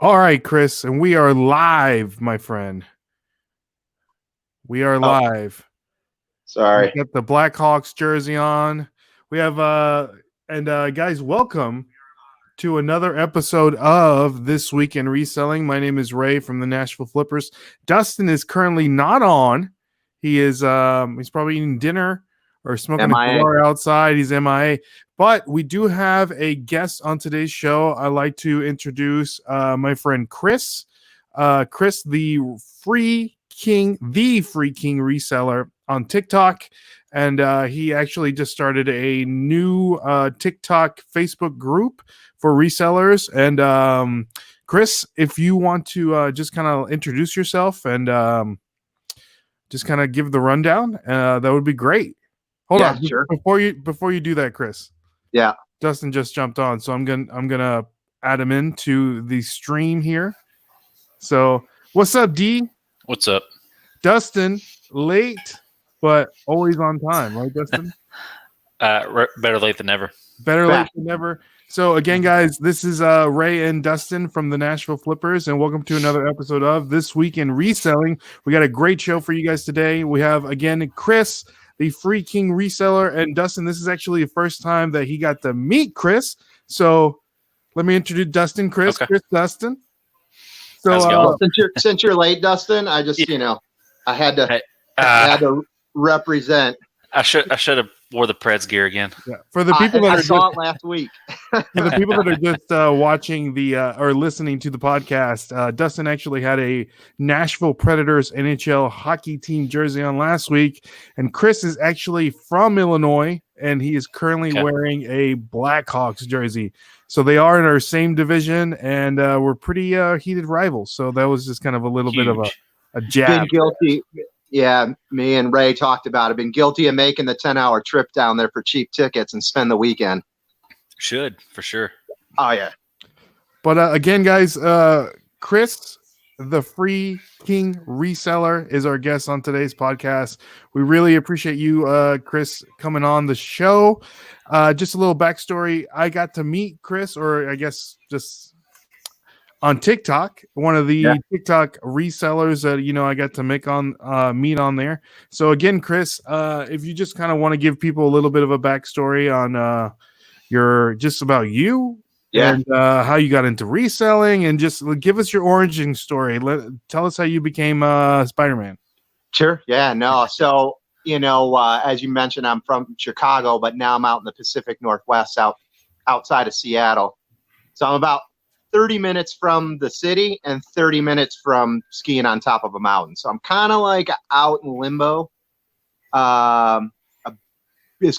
All right, Chris, and we are live, my friend. We are Oh, live. We sorry. got the Blackhawks jersey on. We have and guys, welcome to another episode of This Week in Reselling. My name is Ray from the Nashville Flippers. Dustin is currently not on. He's probably eating dinner or smoking a MIA. cigar outside. He's MIA. But we do have a guest on today's show. I'd like to introduce my friend Chris. Chris, the free king reseller on TikTok. And he actually just started a new TikTok Facebook group for resellers. And Chris, if you want to just kind of introduce yourself and just kind of give the rundown, that would be great. Hold on, Sure. before you do that, Chris. Yeah. Dustin just jumped on, so I'm gonna add him into the stream here. So what's up, D? What's up? Dustin, late but always on time, right, Dustin? Better late than never. Better late than never. So again, guys, this is Ray and Dustin from the Nashville Flippers, and welcome to another episode of This Week in Reselling. We got a great show for you guys today. We have, again, Chris, the Free King reseller, and Dustin. This is actually the first time that he got to meet Chris. So let me introduce Dustin, Chris, Okay. Chris, Dustin. So Since you're late, Dustin, I just I had to represent. I should have wore the Preds gear again. Yeah. For the people that I saw it last week. For the people that are just watching the or listening to the podcast, Dustin actually had a Nashville Predators NHL hockey team jersey on last week, and Chris is actually from Illinois, and he is currently wearing a Blackhawks jersey. So they are in our same division, and we're pretty heated rivals. So that was just kind of a little bit of a jab. Been guilty. Yeah, me and Ray talked about it. Been guilty of making the 10-hour trip down there for cheap tickets and spend the weekend. Should, for sure. Oh, yeah. But again, guys, Chris, the Free King reseller, is our guest on today's podcast. We really appreciate you, Chris, coming on the show. Just a little backstory. I got to meet Chris, or I guess just on TikTok, one of the TikTok resellers that I got to meet on there. So again, Chris, if you just kind of want to give people a little bit of a backstory on just about you and how you got into reselling, and just give us your origin story. Tell us how you became Spider-Man. Sure. Yeah. No. So as you mentioned, I'm from Chicago, but now I'm out in the Pacific Northwest, outside of Seattle. So I'm about 30 minutes from the city and 30 minutes from skiing on top of a mountain. So I'm kind of like out in limbo, as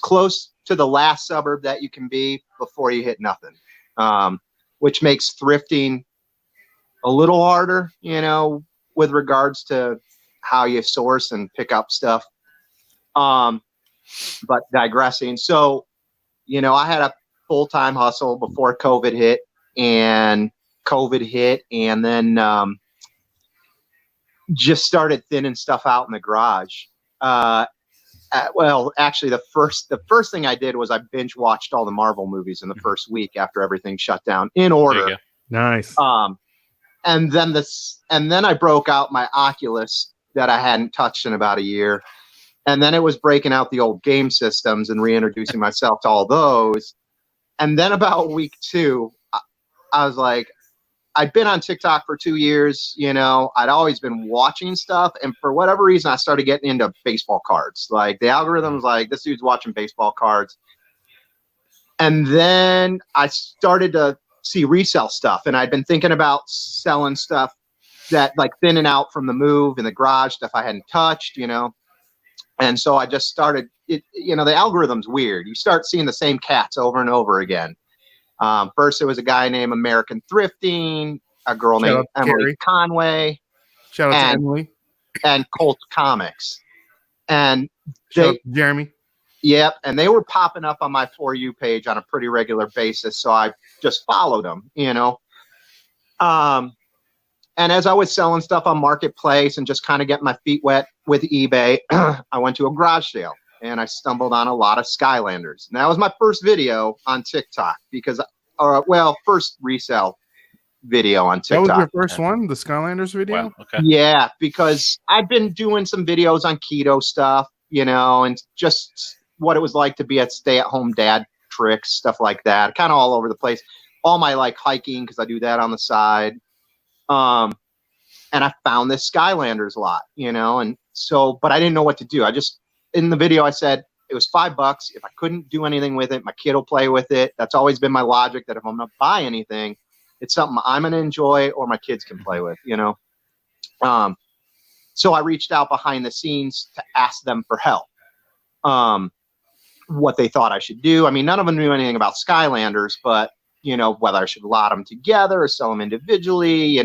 close to the last suburb that you can be before you hit nothing, which makes thrifting a little harder, with regards to how you source and pick up stuff. But digressing. So, I had a full-time hustle before COVID hit. And COVID hit, and then just started thinning stuff out in the garage. Actually, the first thing I did was I binge watched all the Marvel movies in the first week after everything shut down in order. Nice. And then I broke out my Oculus that I hadn't touched in about a year, and then it was breaking out the old game systems and reintroducing myself to all those. And then about week 2. I was like, I'd been on TikTok for 2 years, I'd always been watching stuff. And for whatever reason, I started getting into baseball cards. Like the algorithm was like, this dude's watching baseball cards. And then I started to see resell stuff. And I'd been thinking about selling stuff that like thinning out from the move in the garage, stuff I hadn't touched, And so I just started it. The algorithm's weird. You start seeing the same cats over and over again. First, it was a guy named American Thrifting, a girl named Emily Conway. Shout out to Emily. And Colt Comics. And Jeremy. Yep. And they were popping up on my For You page on a pretty regular basis. So I just followed them, And as I was selling stuff on Marketplace and just kind of getting my feet wet with eBay, I went to a garage sale. And I stumbled on a lot of Skylanders. And that was my first video on TikTok because, first resell. video on That was TikTok. your first one, the Skylanders video? Wow. Okay. Yeah, because I've been doing some videos on keto stuff, and just what it was like to be a stay-at-home dad, tricks, stuff like that, kind of all over the place. All my like hiking, because I do that on the side. And I found this Skylanders lot, and so, but I didn't know what to do. In the video, I said it was $5. If I couldn't do anything with it, my kid will play with it. That's always been my logic, that if I'm going to buy anything, it's something I'm going to enjoy or my kids can play with, So I reached out behind the scenes to ask them for help, what they thought I should do. I mean, none of them knew anything about Skylanders, but, whether I should lot them together or sell them individually,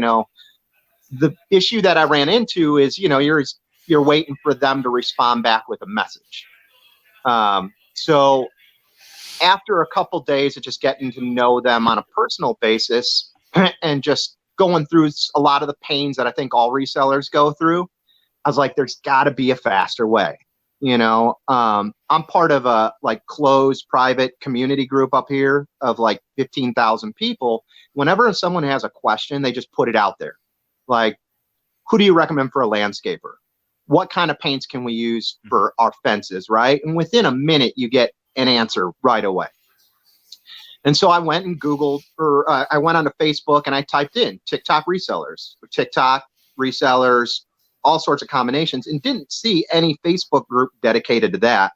The issue that I ran into is, you're waiting for them to respond back with a message. So after a couple days of just getting to know them on a personal basis and just going through a lot of the pains that I think all resellers go through, I was like, there's got to be a faster way. I'm part of a like closed private community group up here of like 15,000 people. Whenever someone has a question, they just put it out there. Like, who do you recommend for a landscaper? What kind of paints can we use for our fences, right? And within a minute, you get an answer right away. And so I went and Googled, or I went onto Facebook and I typed in TikTok resellers, all sorts of combinations, and didn't see any Facebook group dedicated to that.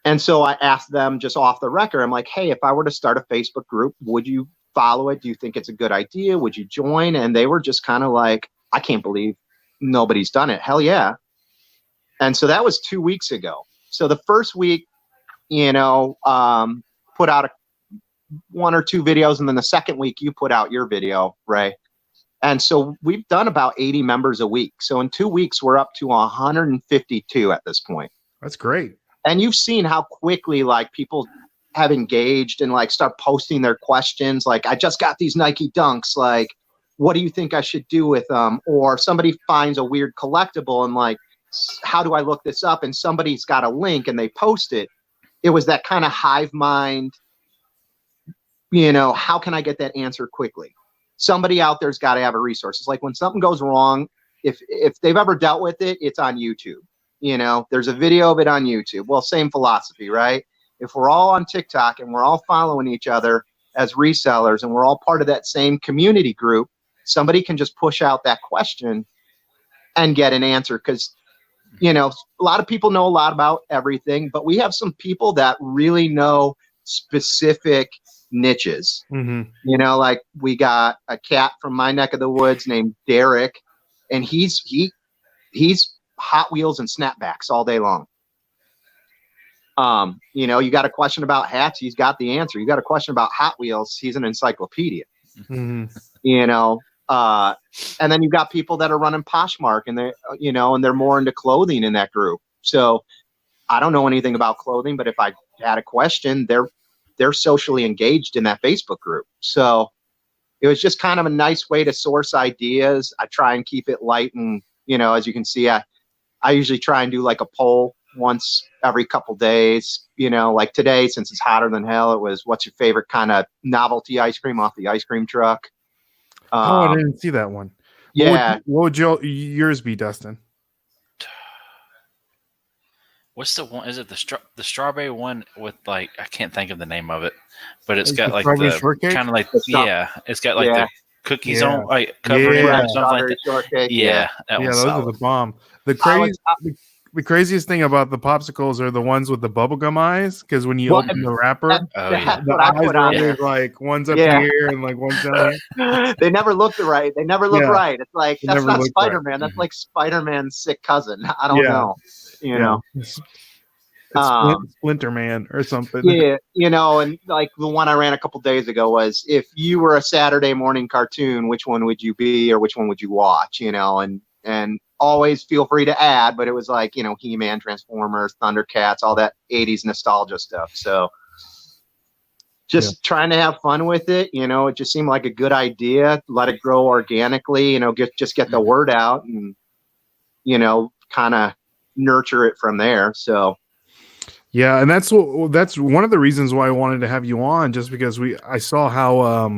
And so I asked them just off the record, I'm like, hey, if I were to start a Facebook group, would you follow it? Do you think it's a good idea? Would you join? And they were just kind of like, I can't believe nobody's done it. Hell yeah. And so that was 2 weeks ago. So the first week, put out one or two videos. And then the second week you put out your video, Ray. And so we've done about 80 members a week. So in 2 weeks, we're up to 152 at this point. That's great. And you've seen how quickly like people have engaged and like start posting their questions. Like, I just got these Nike Dunks. Like, what do you think I should do with them? Or somebody finds a weird collectible and like, how do I look this up? And somebody's got a link and they post it. It was that kind of hive mind, how can I get that answer quickly? Somebody out there's got to have a resource. It's like when something goes wrong, if they've ever dealt with it, it's on YouTube. There's a video of it on YouTube. Well, same philosophy, right? If we're all on TikTok and we're all following each other as resellers and we're all part of that same community group, somebody can just push out that question and get an answer. Because, a lot of people know a lot about everything, but we have some people that really know specific niches. Mm-hmm. Like we got a cat from my neck of the woods named Derek, and he's Hot Wheels and snapbacks all day long. You got a question about hats, he's got the answer. You got a question about Hot Wheels, he's an encyclopedia. Mm-hmm. And then you've got people that are running Poshmark and they're more into clothing in that group. So I don't know anything about clothing, but if I had a question, they're socially engaged in that Facebook group. So it was just kind of a nice way to source ideas. I try and keep it light, and as you can see, I usually try and do like a poll once every couple days. Like today, since it's hotter than hell, it was, what's your favorite kind of novelty ice cream off the ice cream truck? I didn't see that one. Yeah. What would yours be, Dustin? What's the one? Is it the strawberry one with like, I can't think of the name of it, but it's Is got the like strawberry the shortcake? kind of like, it's got like the cookies Yeah. on like covering it Yeah. or something like that. Shortcake, Yeah, that Yeah, one's those are solid. the bomb. The craziest thing about the popsicles are the ones with the bubblegum eyes, because when you Well, open the wrapper, That's the what I eyes put are on always there. like one's up Yeah. here and like one's down here. They never look right. They never look Yeah. right. It's like, They that's never not look right. Spider-Man. That's like Spider-Man's sick cousin. I don't Yeah. know. It's Um, Splinter Man or something. Yeah, and like the one I ran a couple days ago was, if you were a Saturday morning cartoon, which one would you be or which one would you watch? And always feel free to add, but it was like, He-Man, Transformers, Thundercats, all that 80s nostalgia stuff. So just trying to have fun with it. It just seemed like a good idea. Let it grow organically, get the word out and, kind of nurture it from there. So. Yeah, and that's one of the reasons why I wanted to have you on, just because I saw how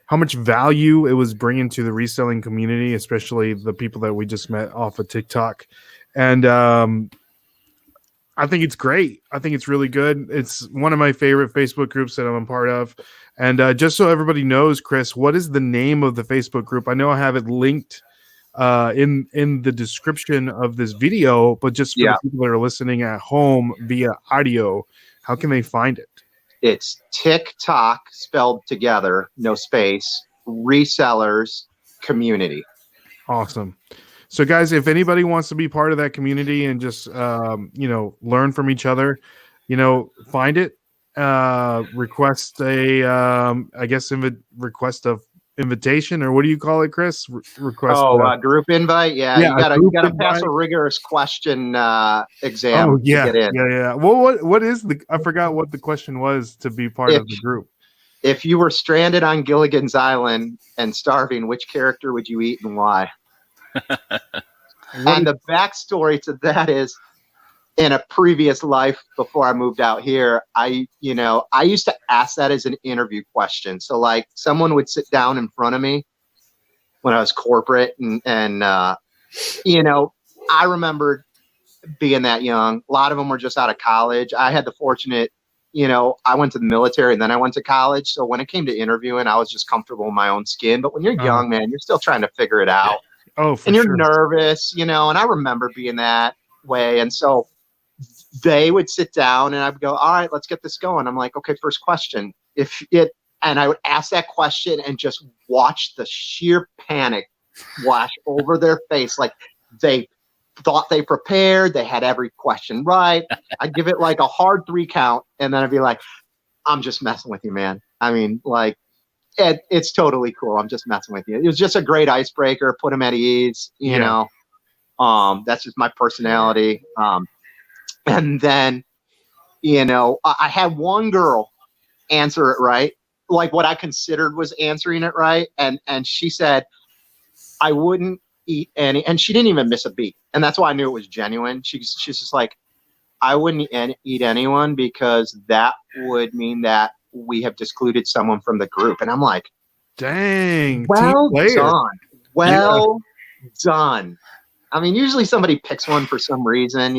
how much value it was bringing to the reselling community, especially the people that we just met off of TikTok. And I think it's great. I think it's really good. It's one of my favorite Facebook groups that I'm a part of. And just so everybody knows, Chris, what is the name of the Facebook group? I know I have it linked in the description of this video, but just for the people that are listening at home via audio, how can they find it? It's TikTok spelled together, no space, Resellers Community. Awesome. So guys, if anybody wants to be part of that community and just learn from each other, find it, request a request of invitation, or what do you call it, Chris? Request group invite. Yeah, you gotta pass a rigorous question exam to get in. Yeah. Well, what is I forgot what the question was to be part of the group. If you were stranded on Gilligan's Island and starving, which character would you eat and why? And the backstory to that is, in a previous life before I moved out here, I used to ask that as an interview question. So like someone would sit down in front of me when I was corporate and I remembered being that young. A lot of them were just out of college. I had the fortunate, I went to the military and then I went to college. So when it came to interviewing, I was just comfortable in my own skin. But when you're young, man, you're still trying to figure it out. And you're nervous, and I remember being that way. And so they would sit down and I would go, all right, let's get this going. I'm like, okay, first question. And I would ask that question and just watch the sheer panic wash over their face. Like they thought they prepared, they had every question right. I'd give it like a hard 3 count. And then I'd be like, I'm just messing with you, man. I mean, like, it's totally cool. I'm just messing with you. It was just a great icebreaker, put them at ease, you know. That's just my personality. And then, I had one girl answer it right, like what I considered was answering it right. And she said, I wouldn't eat any, and she didn't even miss a beat. And that's why I knew it was genuine. She's just like, I wouldn't eat anyone because that would mean that we have discluded someone from the group. And I'm like, dang, well done. I mean, usually somebody picks one for some reason,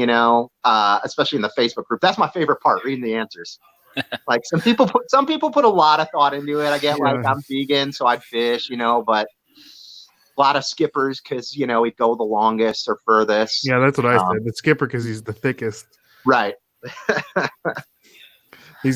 especially in the Facebook group. That's my favorite part, reading the answers. Like some people put a lot of thought into it. I get like, I'm vegan, so I'd fish, but a lot of skippers because, he'd go the longest or furthest. Yeah, that's what I said. The skipper because he's the thickest. Right. They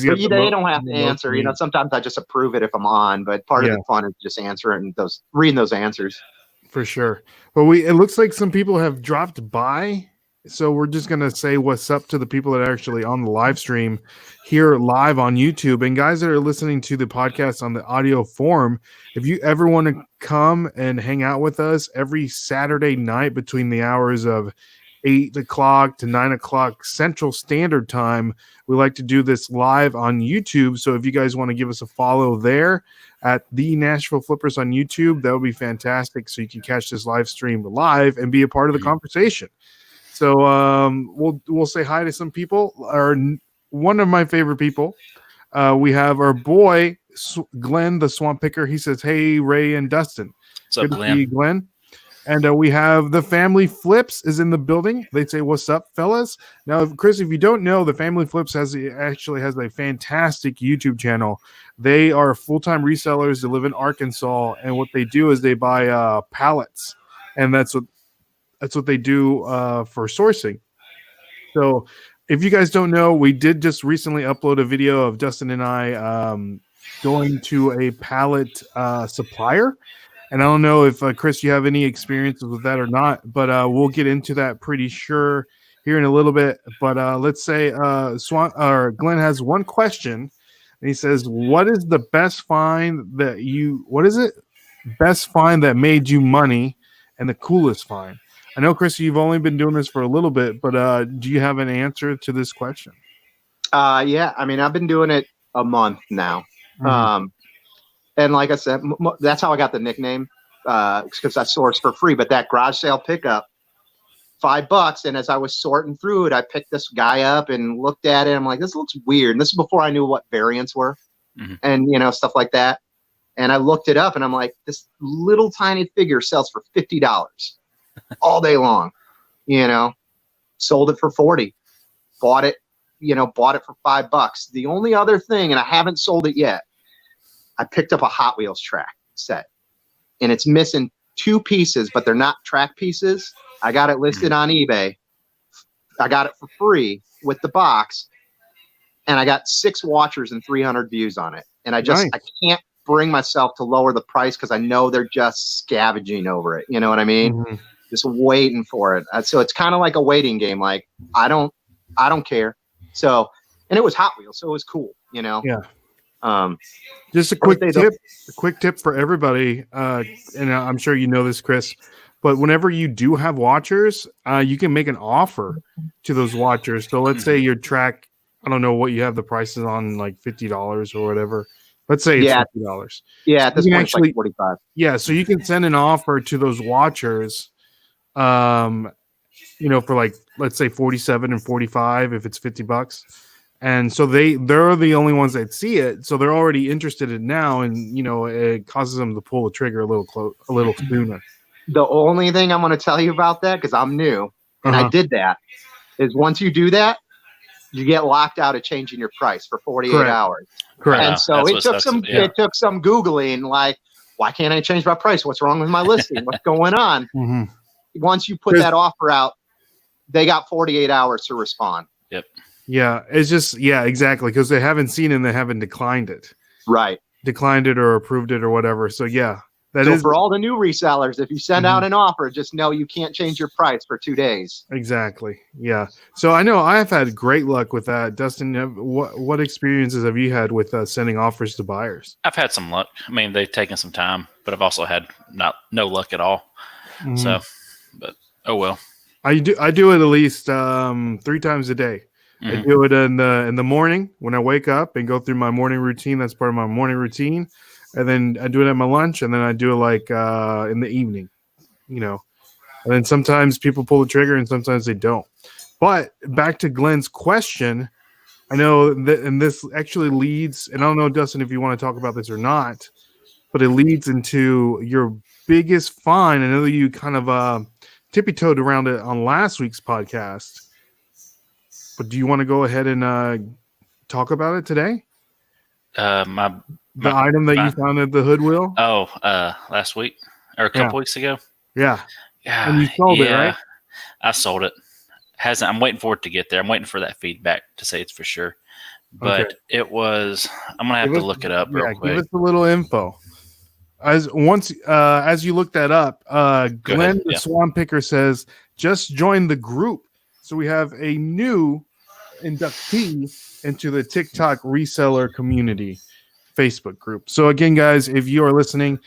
don't have to answer. Sometimes I just approve it if I'm on, but part of the fun is just answering reading those answers. For sure. Well, it looks like some people have dropped by, so we're just gonna say what's up to the people that are actually on the live stream here live on YouTube. And guys that are listening to the podcast on the audio form, if you ever want to come and hang out with us every Saturday night between the hours of 8 o'clock to 9 o'clock Central Standard Time, we like to do this live on YouTube. So if you guys want to give us a follow there at the Nashville Flippers on YouTube, that would be fantastic. So you can catch this live stream live and be a part of the conversation. So we'll say hi to some people. One of my favorite people. We have our boy Glenn, the Swamp Picker. He says, "Hey, Ray and Dustin." What's up, Glenn? See you, Glenn. And we have the Family Flips is in the building. They say, "What's up, fellas?" Now, Chris, if you don't know, the Family Flips actually has a fantastic YouTube channel. They are full-time resellers. They live in Arkansas, and what they do is they buy pallets, and that's what they do for sourcing. So, if you guys don't know, we did just recently upload a video of Dustin and I going to a pallet supplier. And I don't know if, Chris, you have any experiences with that or not, but we'll get into that pretty sure here in a little bit. But let's say Glenn has one question, and he says, what is the best find that made you money and the coolest find? I know, Chris, you've only been doing this for a little bit, but do you have an answer to this question? Yeah, I mean, I've been doing it a month now. Mm-hmm. And like I said, that's how I got the nickname, because I sourced for free. But that garage sale pickup, $5. And as I was sorting through it, I picked this guy up and looked at it. I'm like, this looks weird. And this is before I knew what variants were, and stuff like that. And I looked it up and I'm like, this little tiny figure sells for $50 all day long, sold it for 40, bought it for $5. The only other thing, and I haven't sold it yet, I picked up a Hot Wheels track set and it's missing 2 pieces, but they're not track pieces. I got it listed on eBay. I got it for free with the box, and I got 6 watchers and 300 views on it. And I can't bring myself to lower the price because I know they're just scavenging over it. You know what I mean? Mm-hmm. Just waiting for it. So it's kind of like a waiting game. Like I don't care. So, and it was Hot Wheels, so it was cool. Yeah. Just a quick tip for everybody, and I'm sure you know this, Chris, but whenever you do have watchers, you can make an offer to those watchers. So let's say your track, I don't know what you have the prices on, like $50 or whatever. Let's say it's $50. Yeah, at this point, it's like 45. Yeah, so you can send an offer to those watchers, for like, let's say 47 and 45 if it's $50. And so they're the only ones that see it, so they're already interested in now, and it causes them to pull the trigger a little sooner. The only thing I'm going to tell you about that, because I'm new and I did that, is once you do that, you get locked out of changing your price for 48 hours. Correct. And so it took some Googling, like, why can't I change my price? What's wrong with my listing? What's going on? Mm-hmm. Once you put that offer out, they got 48 hours to respond. Yep. Yeah, it's just, exactly, because they haven't seen it and they haven't declined it. Right. Declined it or approved it or whatever. So, for all the new resellers, if you send out an offer, just know you can't change your price for 2 days. Exactly. Yeah. So I know I've had great luck with that. Dustin, what experiences have you had with sending offers to buyers? I've had some luck. I mean, they've taken some time, but I've also had no luck at all. Mm-hmm. So, but oh well. I do it at least 3 times a day. Mm-hmm. I do it in the morning when I wake up and go through my morning routine. That's part of my morning routine. And then I do it at my lunch, and then I do it like in the evening, And then sometimes people pull the trigger and sometimes they don't. But back to Glenn's question, I know that, and this actually leads, and I don't know, Dustin, if you want to talk about this or not, but it leads into your biggest find. I know that you kind of tippy-toed around it on last week's podcast. But do you want to go ahead and talk about it today? The item that you found at the Goodwill? Oh, last week or a couple weeks ago. Yeah. And you sold it, right? I sold it. I'm waiting for it to get there. I'm waiting for that feedback to say it's for sure. But it was. I'm gonna have to look it up real quick. Give us a little info. As you look that up, Glenn the Swan Picker says, just join the group. So we have a new inductee into the TikTok reseller community Facebook group. So again, guys, if you are listening,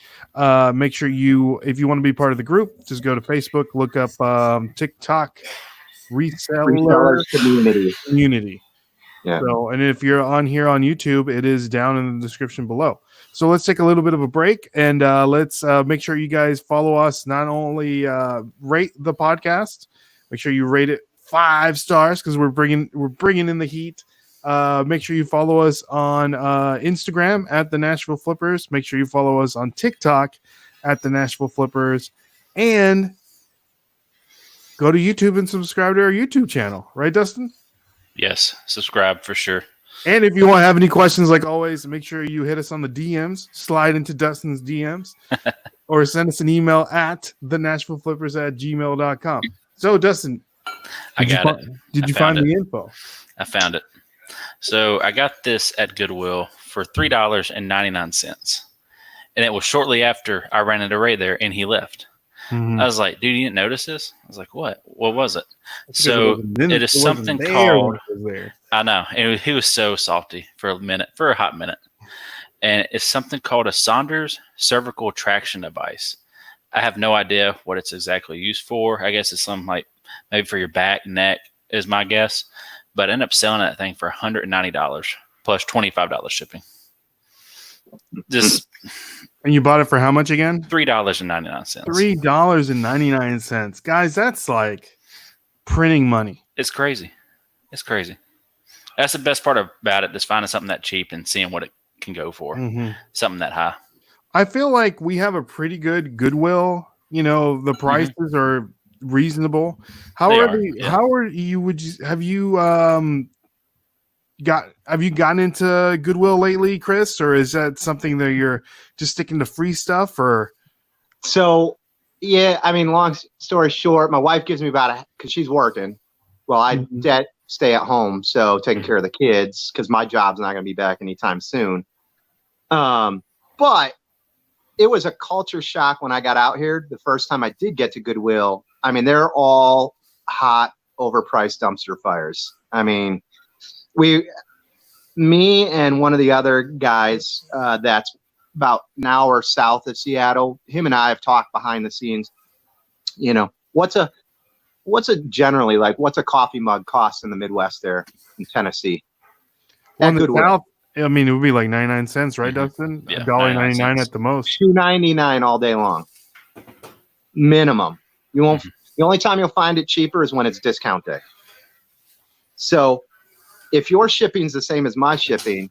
make sure if you want to be part of the group, just go to Facebook, look up TikTok reseller community. Yeah. So, and if you're on here on YouTube, it is down in the description below. So let's take a little bit of a break, and let's make sure you guys follow us. Not only rate the podcast, make sure you rate it 5 stars because we're bringing in the heat. Make sure you follow us on Instagram at the Nashville Flippers. Make sure you follow us on TikTok at the Nashville Flippers, and go to YouTube and subscribe to our YouTube channel. Right, Dustin? Yes, subscribe for sure. And if you want to have any questions, like always, make sure you hit us on the DMs, slide into Dustin's DMs, or send us an email at thenashvilleflippers@gmail.com. So, Dustin, did you find the info? I found it. So I got this at Goodwill for $3.99. And it was shortly after I ran into Ray there and he left. Mm-hmm. I was like, dude, you didn't notice this? I was like, what? What was it? So it is something called, I know. He was so salty for a hot minute. And it's something called a Saunders cervical traction device. I have no idea what it's exactly used for. I guess it's something like maybe for your back, neck is my guess. But I ended up selling that thing for $190 plus $25 shipping. And you bought it for how much again? $3.99. $3.99. Guys, that's like printing money. It's crazy. It's crazy. That's the best part about it, is finding something that cheap and seeing what it can go for. Mm-hmm. Something that high. I feel like we have a pretty good Goodwill. You know, the prices are reasonable. How They are are, they? yeah. How are you? Have you gotten into Goodwill lately, Chris, or is that something that you're just sticking to free stuff? Or So, yeah, I mean, long story short, my wife gives me because she's working. Well, I stay at home, so taking care of the kids because my job's not going to be back anytime soon. But it was a culture shock when I got out here. The first time I did get to Goodwill, I mean, they're all hot, overpriced dumpster fires. I mean, me and one of the other guys that's about an hour south of Seattle, him and I have talked behind the scenes. You know, what's a generally like what's a coffee mug cost in the Midwest there in Tennessee? well, At in the Goodwill, South, I mean, it would be like 99 cents, right, Dustin? Yeah, $1.99 at the most. $2.99 all day long, minimum. You won't. The only time you'll find it cheaper is when it's discount day. So, if your shipping's the same as my shipping,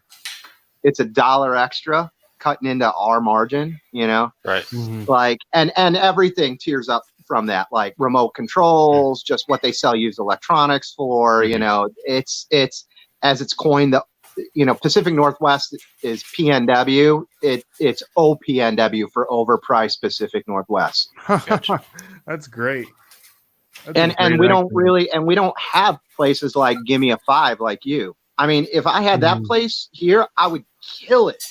it's $1 extra cutting into our margin. You know, Right. like and everything tiers up from that, like remote controls, just what they sell used electronics for. You know, it's as it's coined, the Pacific Northwest is PNW. It's OPNW for overpriced Pacific Northwest. Gotcha. That's great. And we don't have places like Give Me a Five like you. I mean, if I had that place here, I would kill it.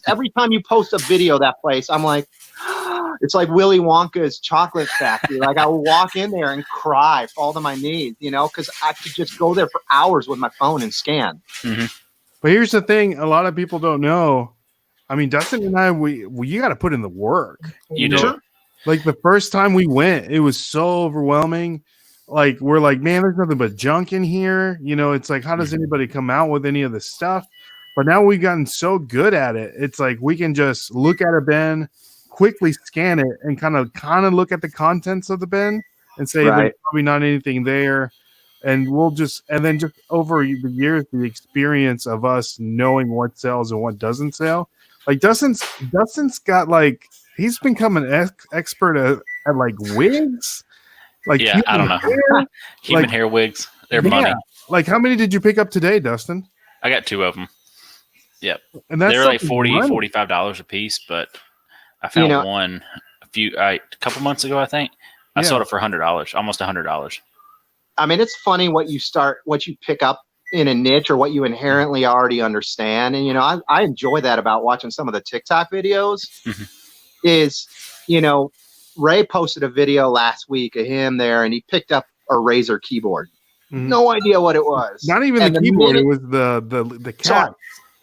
Every time you post a video of that place, I'm like, it's like Willy Wonka's chocolate factory. Like I would walk in there and cry, fall to my knees, because I could just go there for hours with my phone and scan. But here's the thing: a lot of people don't know. I mean, Dustin and I, you got to put in the work. You do. Like the first time we went, it was so overwhelming. Like we're like, man, there's nothing but junk in here. It's like, how does anybody come out with any of this stuff? But now we've gotten so good at it. It's like we can just look at a bin, quickly scan it, and kind of look at the contents of the bin and say there's probably not anything there. And then just over the years, the experience of us knowing what sells and what doesn't sell. Like Dustin's got like, he's become an expert at like wigs. Like yeah, I don't know. Human hair wigs. They're money. Like how many did you pick up today, Dustin? I got 2 of them. Yep. And that's they're like $45 a piece, but I found one a couple months ago, I think. I sold it for $100, almost $100. I mean, it's funny what you pick up in a niche or what you inherently already understand. And, I enjoy that about watching some of the TikTok videos is, Ray posted a video last week of him there and he picked up a Razer keyboard. No idea what it was. Not even the keyboard. It was the cap.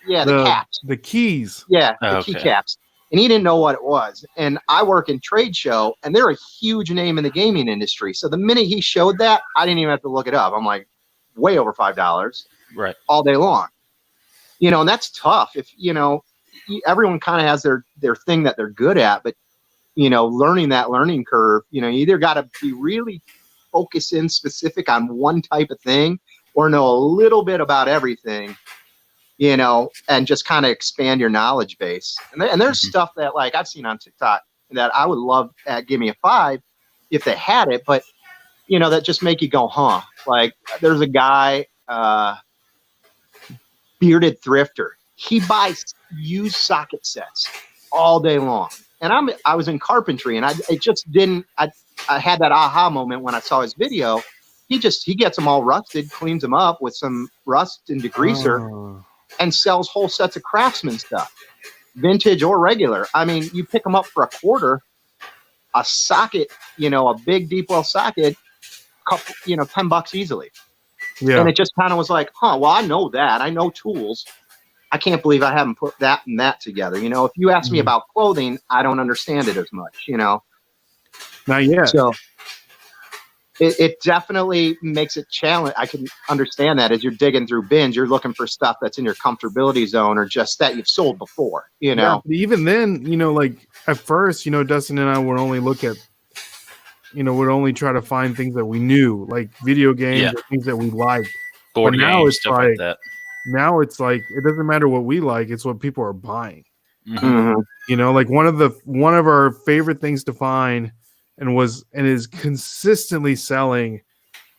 Yeah, the caps. The keys. Yeah, the key caps. And he didn't know what it was. And I work in trade show, and they're a huge name in the gaming industry. So the minute he showed that, I didn't even have to look it up. I'm like, way over $5, right, all day long. And that's tough. If everyone kind of has their thing that they're good at, but learning that learning curve. You either got to be really focused in specific on one type of thing, or know a little bit about everything. And just kind of expand your knowledge base. And there's stuff that like I've seen on TikTok that I would love at Give Me a Five if they had it, but that just make you go, huh? Like there's a guy, bearded thrifter. He buys used socket sets all day long. And I was in carpentry and I had that aha moment when I saw his video. He gets them all rusted, cleans them up with some rust and degreaser. And sells whole sets of Craftsman stuff, vintage or regular. I mean, you pick them up for $0.25, a socket, a big deep well socket, couple, $10 easily. Yeah. And it just kind of was like, well, I know that. I know tools. I can't believe I haven't put that and that together. If you ask me about clothing, I don't understand it as much, Not yet. So it definitely makes it challenge. I can understand that as you're digging through bins, you're looking for stuff that's in your comfortability zone or just that you've sold before, Yeah, even then, like at first, Dustin and I would only look at, would only try to find things that we knew, like video games, or things that we liked. Board games, now it's stuff like that. Now it's like, it doesn't matter what we like. It's what people are buying. Mhm. You know, like one of our favorite things to find and is consistently selling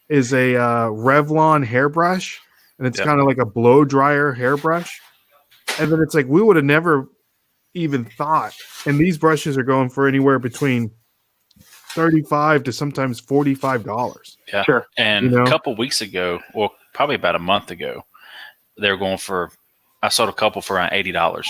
is a Revlon hairbrush, and it's Yep. kind of like a blow dryer hairbrush. And then it's like we would have never even thought. And these brushes are going for anywhere between $35 to sometimes $45. Yeah. Sure. And You know? a couple weeks ago, well, probably about a month ago, they were going for, I sold a couple for around $80,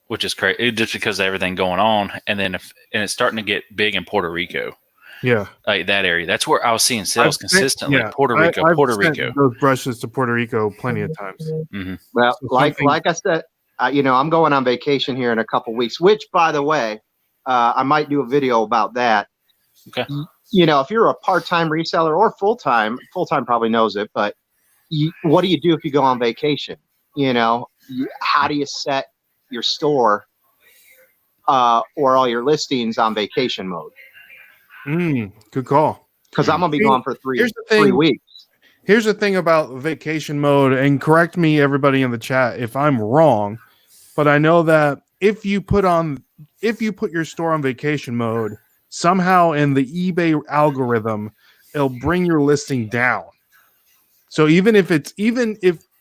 which is crazy just because of everything going on. And then and it's starting to get big in Puerto Rico, Yeah. like that area. That's where I was seeing sales consistently. Yeah, Puerto Rico, I've Puerto sent Rico. those brushes to Puerto Rico plenty of times. Mm-hmm. Well, So like something- I said, I'm going on vacation here in a couple weeks. Which, by the way, I might do a video about that. Okay. You know, if you're a part-time reseller or full-time probably knows it, but what do you do if you go on vacation? You know, how do you set your store or all your listings on vacation mode? Good call. Because I'm gonna be gone for Here's the 3 thing. weeks. Here's the thing about vacation mode, and correct me, everybody in the chat, if I'm wrong, but I know that if you put your store on vacation mode, somehow in the eBay algorithm, it'll bring your listing down. So even if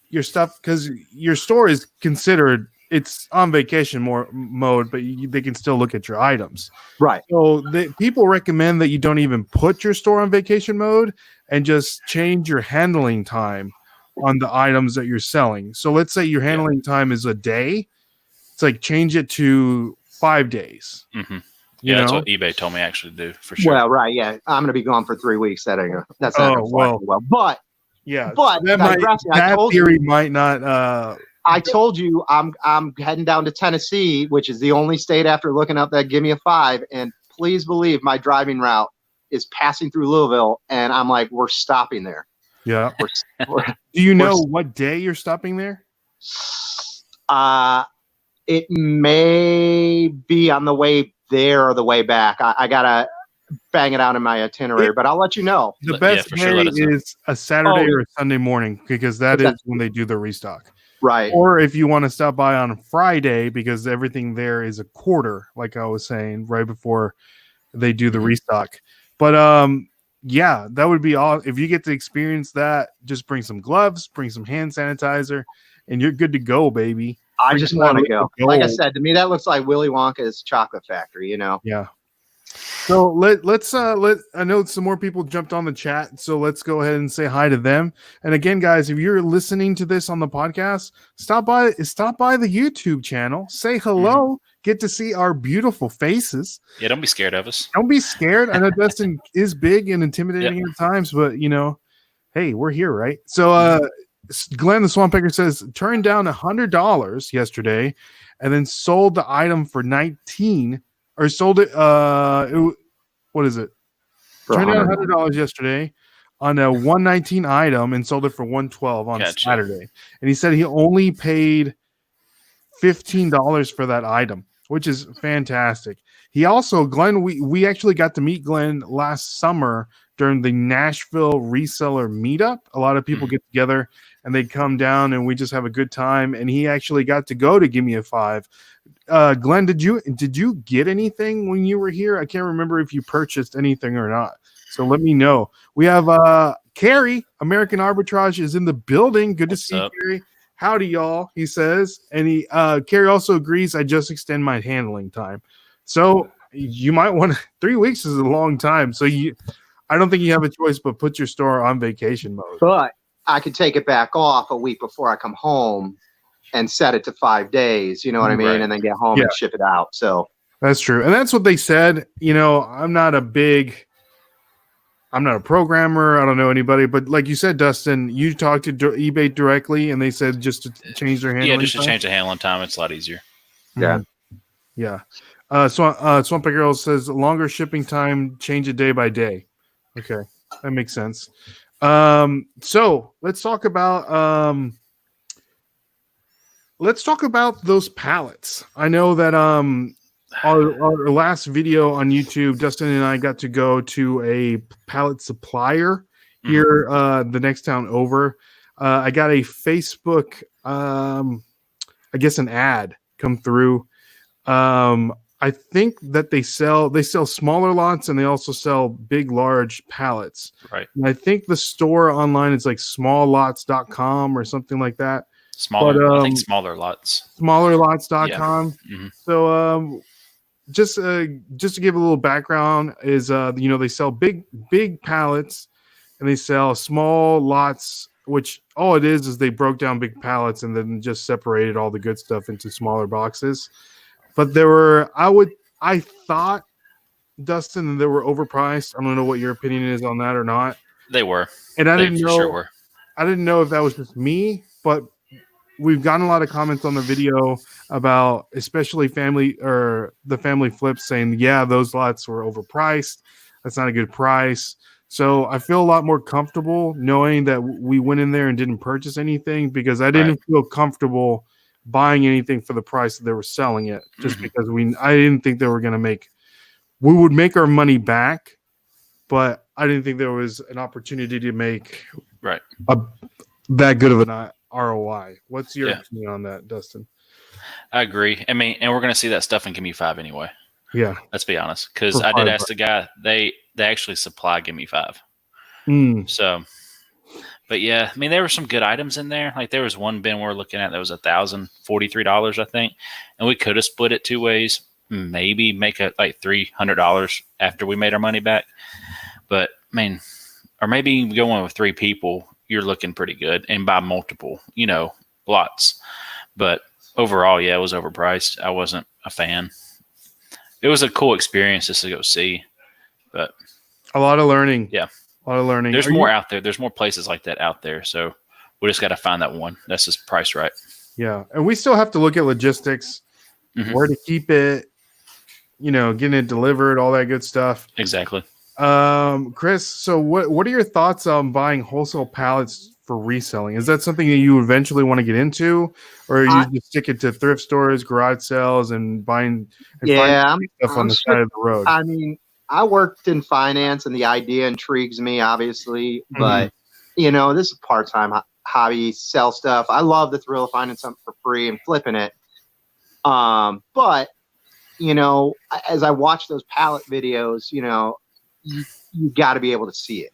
your stuff, because your store is considered it's on vacation mode, but they can still look at your items. Right. So people recommend that you don't even put your store on vacation mode and just change your handling time on the items that you're selling. So let's say your handling time is a day. It's like change it to 5 days. Mm-hmm. You That's know? what eBay told me actually to do for sure. Well, right. Yeah. I'm going to be gone for 3 weeks. That's not gonna fly well. too well. But Yeah. But that theory might not. I told you I'm heading down to Tennessee, which is the only state after looking up that give me a 5. And please believe my driving route is passing through Louisville, and I'm like, we're stopping there. Yeah. We're, Do you know what day you're stopping there? it may be on the way there or the way back. I gotta bang it out in my itinerary, but I'll let you know. The best day is a Saturday or a Sunday morning because that is when they do the restock. Right. Or if you want to stop by on Friday because everything there is a quarter, like I was saying, right before they do the restock. But yeah, that would be all. If you get to experience that, just bring some gloves, bring some hand sanitizer, and you're good to go, baby. I just want to go. Like I said, to me, that looks like Willy Wonka's chocolate factory, you know? Yeah. So let's I know some more people jumped on the chat, so let's go ahead and say hi to them. And again, guys, if you're listening to this on the podcast, stop by the YouTube channel, say hello, get to see our beautiful faces. Yeah, don't be scared of us. Don't be scared. I know Dustin is big and intimidating at times, but you know, hey, we're here, right? So Glenn the Swamp Picker says turned down $100 yesterday and then sold the item for 19 or sold it what is it? Turned down $100 yesterday on a 119 item and sold it for 112 on Saturday. And he said he only paid $15 for that item, which is fantastic. He also, Glenn, we actually got to meet Glenn last summer during the Nashville Reseller meetup. A lot of people get together and they come down and we just have a good time. And he actually got to go to Give Me a 5. Glenn, did you get anything when you were here? I can't remember if you purchased anything or not. So let me know. We have Carrie, American Arbitrage, is in the building. Good to see you, Carrie. Howdy, y'all, he says. And Carrie also agrees I just extend my handling time. So you might want 3 weeks is a long time. So I don't think you have a choice but put your store on vacation mode. But I could take it back off a week before I come home and set it to 5 days, you know what I mean? Right. And then get home and ship it out. So that's true. And that's what they said. You know, I'm not a programmer. I don't know anybody, but like you said, Dustin, you talked to eBay directly and they said just to change their handling time. Yeah, just to change the handling time. It's a lot easier. Yeah. Yeah. Swamp Girl says longer shipping time, change it day by day. Okay. That makes sense. So let's talk about those pallets. I know that our last video on YouTube, Dustin and I got to go to a pallet supplier here the next town over. I got a Facebook I guess an ad come through. I think that they sell smaller lots, and they also sell big, large pallets. Right. And I think the store online is like smalllots.com or something like that. I think smaller lots. Smallerlots.com. Yeah. Mm-hmm. So just to give a little background is they sell big pallets, and they sell small lots, which all it is they broke down big pallets and then just separated all the good stuff into smaller boxes. But I thought, Dustin, they were overpriced. I don't know what your opinion is on that or not. They were. And I They didn't for know. Sure were. I didn't know if that was just me, but we've gotten a lot of comments on the video about, especially the family flips, saying, yeah, those lots were overpriced. That's not a good price. So I feel a lot more comfortable knowing that we went in there and didn't purchase anything, because I didn't feel comfortable buying anything for the price that they were selling it, just because I didn't think they were going to we would make our money back, but I didn't think there was an opportunity to make that good of an ROI. What's your opinion on that, Dustin? I agree. I mean, and we're going to see that stuff in Gimme 5 anyway. Yeah. Let's be honest. Because I did ask the guy, they actually supply Gimme 5. So, but yeah, I mean, there were some good items in there. Like there was one bin we're looking at that was $1,043, I think. And we could have split it 2 ways, maybe make it like $300 after we made our money back. But I mean, or maybe going with 3 people, you're looking pretty good, and buy multiple, lots. But overall, yeah, it was overpriced. I wasn't a fan. It was a cool experience just to go see, but a lot of learning. Yeah. A lot of learning. There's more out there. There's more places like that out there. So we just got to find that one that's just priced right. Yeah. And we still have to look at logistics, where to keep it, getting it delivered, all that good stuff. Exactly. Chris, so what are your thoughts on buying wholesale pallets for reselling? Is that something that you eventually want to get into, or are you just sticking to thrift stores, garage sales, and buying finding stuff on the side of the road? I mean, I worked in finance, and the idea intrigues me, obviously, but this is a part-time hobby, sell stuff. I love the thrill of finding something for free and flipping it. But as I watch those pallet videos, you got to be able to see it.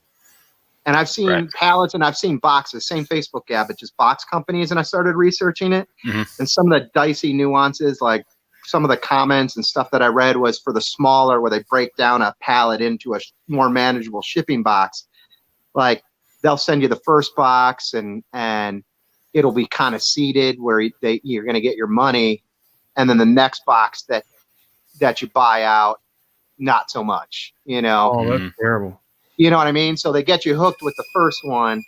And I've seen pallets, and I've seen boxes, same Facebook ad, but just box companies. And I started researching it, and some of the dicey nuances, like some of the comments and stuff that I read was for the smaller, where they break down a pallet into a more manageable shipping box. Like they'll send you the first box, and it'll be kind of seated where you're going to get your money, and then the next box that you buy out, not so much, Oh, that's terrible. You know what I mean? So they get you hooked with the first one,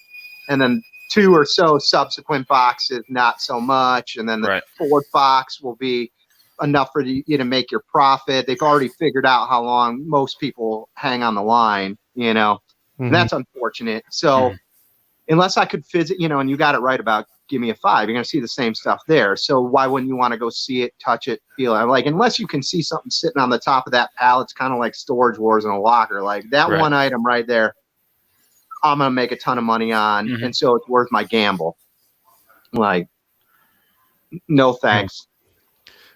and then 2 or so subsequent boxes, not so much. And then the fourth box will be enough for you to make your profit. They've already figured out how long most people hang on the line, And that's unfortunate. So unless I could and you got it right about Gimme 5, you're going to see the same stuff there. So why wouldn't you want to go see it, touch it, feel it? Like, unless you can see something sitting on the top of that pallet, it's kind of like Storage Wars in a locker. Like that one item right there, I'm going to make a ton of money on. And so it's worth my gamble. Like, no thanks.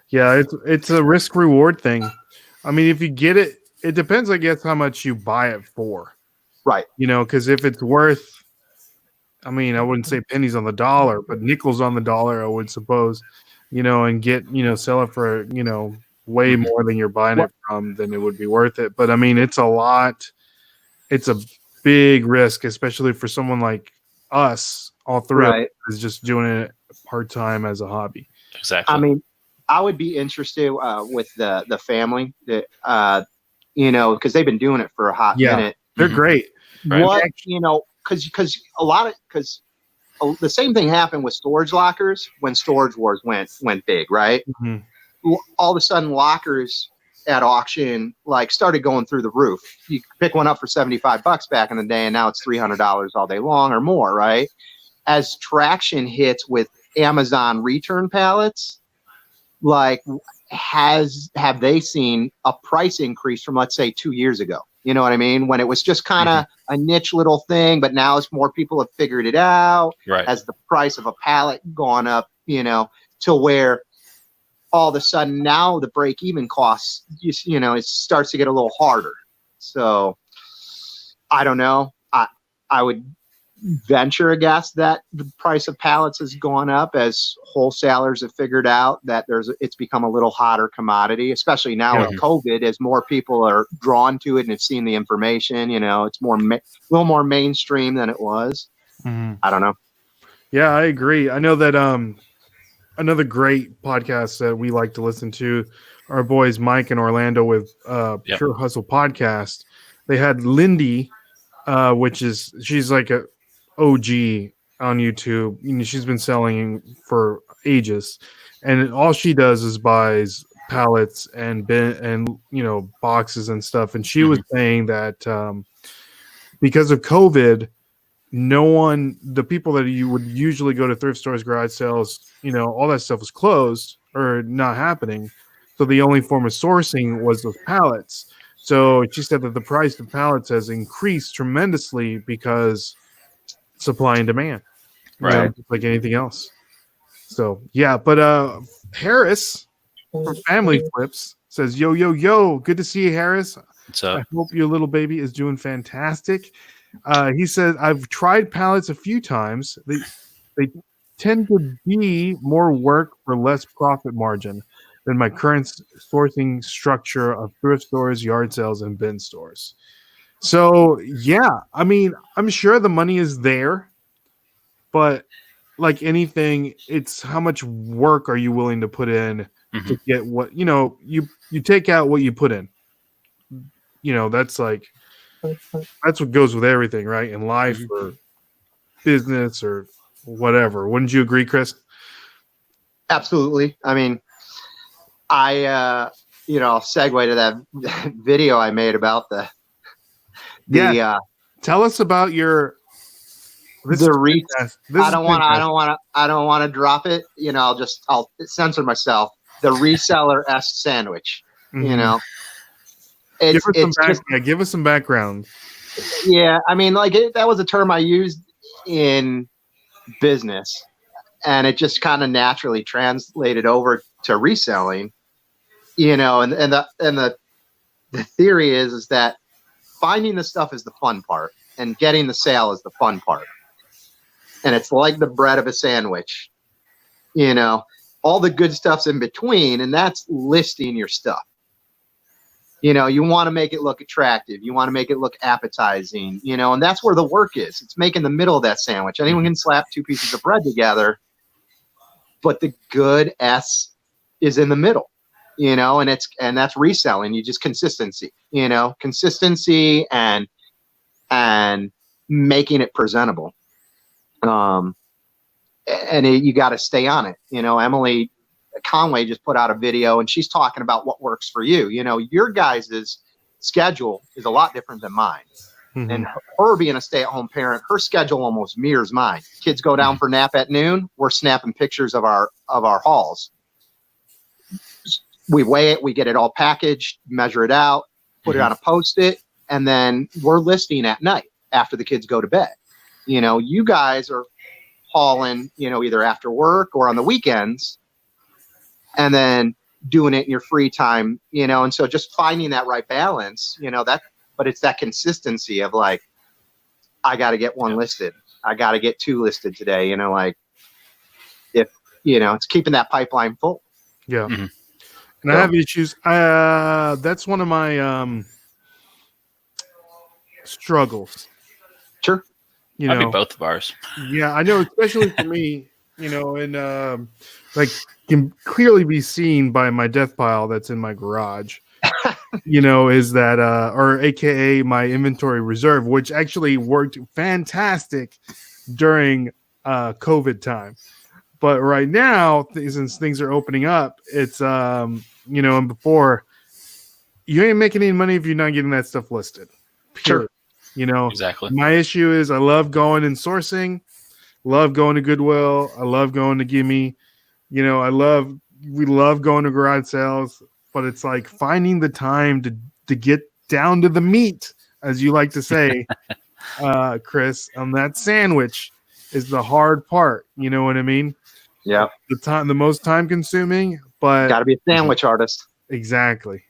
Yeah, it's a risk reward thing. I mean, if you get it, it depends, I guess, how much you buy it for. Right. Because if it's worth, I mean, I wouldn't say pennies on the dollar, but nickels on the dollar, I would suppose, and get, sell it for, way more than you're buying it from, then it would be worth it. But I mean, it's a big risk, especially for someone like us, all three of us, is just doing it part-time as a hobby. Exactly. I mean, I would be interested with the family that, because they've been doing it for a hot minute. They're great. What, because the same thing happened with storage lockers when Storage Wars went big, right? All of a sudden, lockers at auction started going through the roof. You pick one up for $75 back in the day, and now it's $300 all day long or more, right? As traction hits with Amazon return pallets, have they seen a price increase from, let's say, 2 years ago? You know what I mean? When it was just kind of a niche little thing, but now as more people have figured it out, as the price of a pallet gone up, to where all of a sudden now the break-even costs, it starts to get a little harder. So I don't know. I would venture a guess that the price of pallets has gone up as wholesalers have figured out that it's become a little hotter commodity, especially now with COVID, as more people are drawn to it and have seen the information. It's a little more mainstream than it was. Mm-hmm. I don't know. Yeah, I agree. I know that another great podcast that we like to listen to, our boys Mike and Orlando with Pure Hustle Podcast. They had Lindy, she's like a OG on YouTube. She's been selling for ages, and all she does is buys pallets and boxes and stuff. And she was saying that because of COVID, the people that you would usually go to thrift stores, garage sales, all that stuff was closed or not happening. So the only form of sourcing was those pallets. So she said that the price of pallets has increased tremendously because supply and demand, right? Like anything else. So yeah, but Harris from Family Flips says, yo, good to see you, Harris. What's up? I hope your little baby is doing fantastic. He said, I've tried pallets a few times. They tend to be more work for less profit margin than my current sourcing structure of thrift stores, yard sales, and bin stores. So, yeah, I mean, I'm sure the money is there, but like anything, it's how much work are you willing to put in to get what, you take out what you put in. That's what goes with everything, right? In life or business or whatever. Wouldn't you agree, Chris? Absolutely. I mean, I'll segue to that video I made about tell us about your I don't want to drop it. I'll censor myself. The Reseller-esque sandwich. Give us some background. Yeah, I mean, that was a term I used in business, and it just kind of naturally translated over to reselling. And the theory is that finding the stuff is the fun part, and getting the sale is the fun part. And it's like the bread of a sandwich. All the good stuff's in between, and that's listing your stuff. You want to make it look attractive. You want to make it look appetizing, and that's where the work is. It's making the middle of that sandwich. Anyone can slap two pieces of bread together, but the good S is in the middle, and that's reselling. You just consistency, consistency and making it presentable. You got to stay on it. Emily Conway just put out a video, and she's talking about what works for you. Your guys' schedule is a lot different than mine. And her being a stay-at-home parent, her schedule almost mirrors mine. Kids go down for nap at noon. We're snapping pictures of our hauls. We weigh it, we get it all packaged, measure it out, put it on a Post-it, and then we're listing at night after the kids go to bed. You guys are hauling, either after work or on the weekends, and then doing it in your free time, and so just finding that right balance, but it's that consistency of I got to get one listed. I got to get two listed today, if, it's keeping that pipeline full. Yeah. And I have issues. That's one of my struggles. Sure. That'd be both of ours. Yeah, I know, especially for me, and can clearly be seen by my death pile that's in my garage. Is that or AKA my inventory reserve, which actually worked fantastic during COVID time. But right now, since things are opening up, it's and before, you ain't making any money if you're not getting that stuff listed. Sure. Exactly. My issue is I love going and sourcing, love going to Goodwill, I love going to Gimme, we love going to garage sales, but it's like finding the time to get down to the meat, as you like to say, Chris, on that sandwich is the hard part. You know what I mean? Yeah. The most time consuming, but got to be a sandwich artist. Exactly.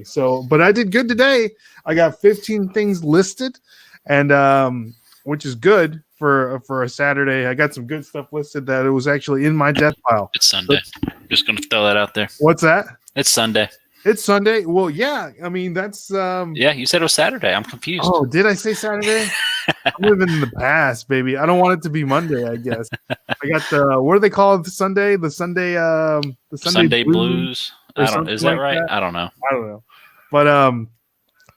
So, but I did good today. I got 15 things listed, and which is good for a Saturday. I got some good stuff listed that it was actually in my death pile. It's Sunday. Just gonna throw that out there. What's that? It's Sunday. It's Sunday. Well, yeah. I mean, that's Yeah, you said it was Saturday. I'm confused. Oh, did I say Saturday? I'm living in the past, baby. I don't want it to be Monday, I guess. I got the what do they call it? The Sunday Sunday blues. or I don't. something Is that like right? that. I don't know. I don't know. But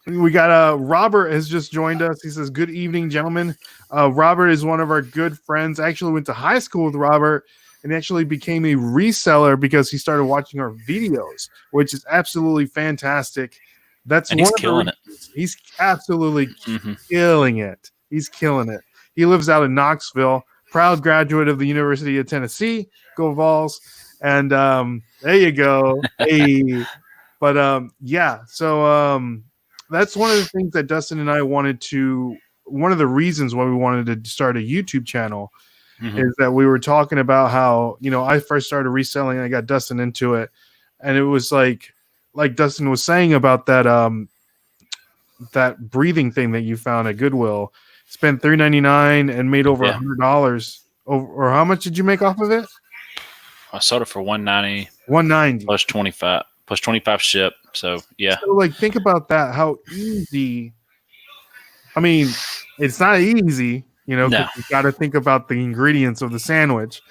we got Robert has just joined us. He says, "Good evening, gentlemen." Robert is one of our good friends. I actually went to high school with Robert and actually became a reseller because he started watching our videos, which is absolutely fantastic. And he's killing it. He's absolutely killing it. He's killing it. He lives out in Knoxville, proud graduate of the University of Tennessee. Go Vols. And there you go. Hey. But yeah, so that's one of the things that Dustin and I one of the reasons why we wanted to start a YouTube channel is that we were talking about how, I first started reselling and I got Dustin into it. And it was like Dustin was saying about that breathing thing that you found at Goodwill. Spent $3.99 and made over $100. Or how much did you make off of it? I sold it for $190. $190 plus 25 ship. So yeah. So think about that. How easy. I mean, it's not easy, because you got to think about the ingredients of the sandwich,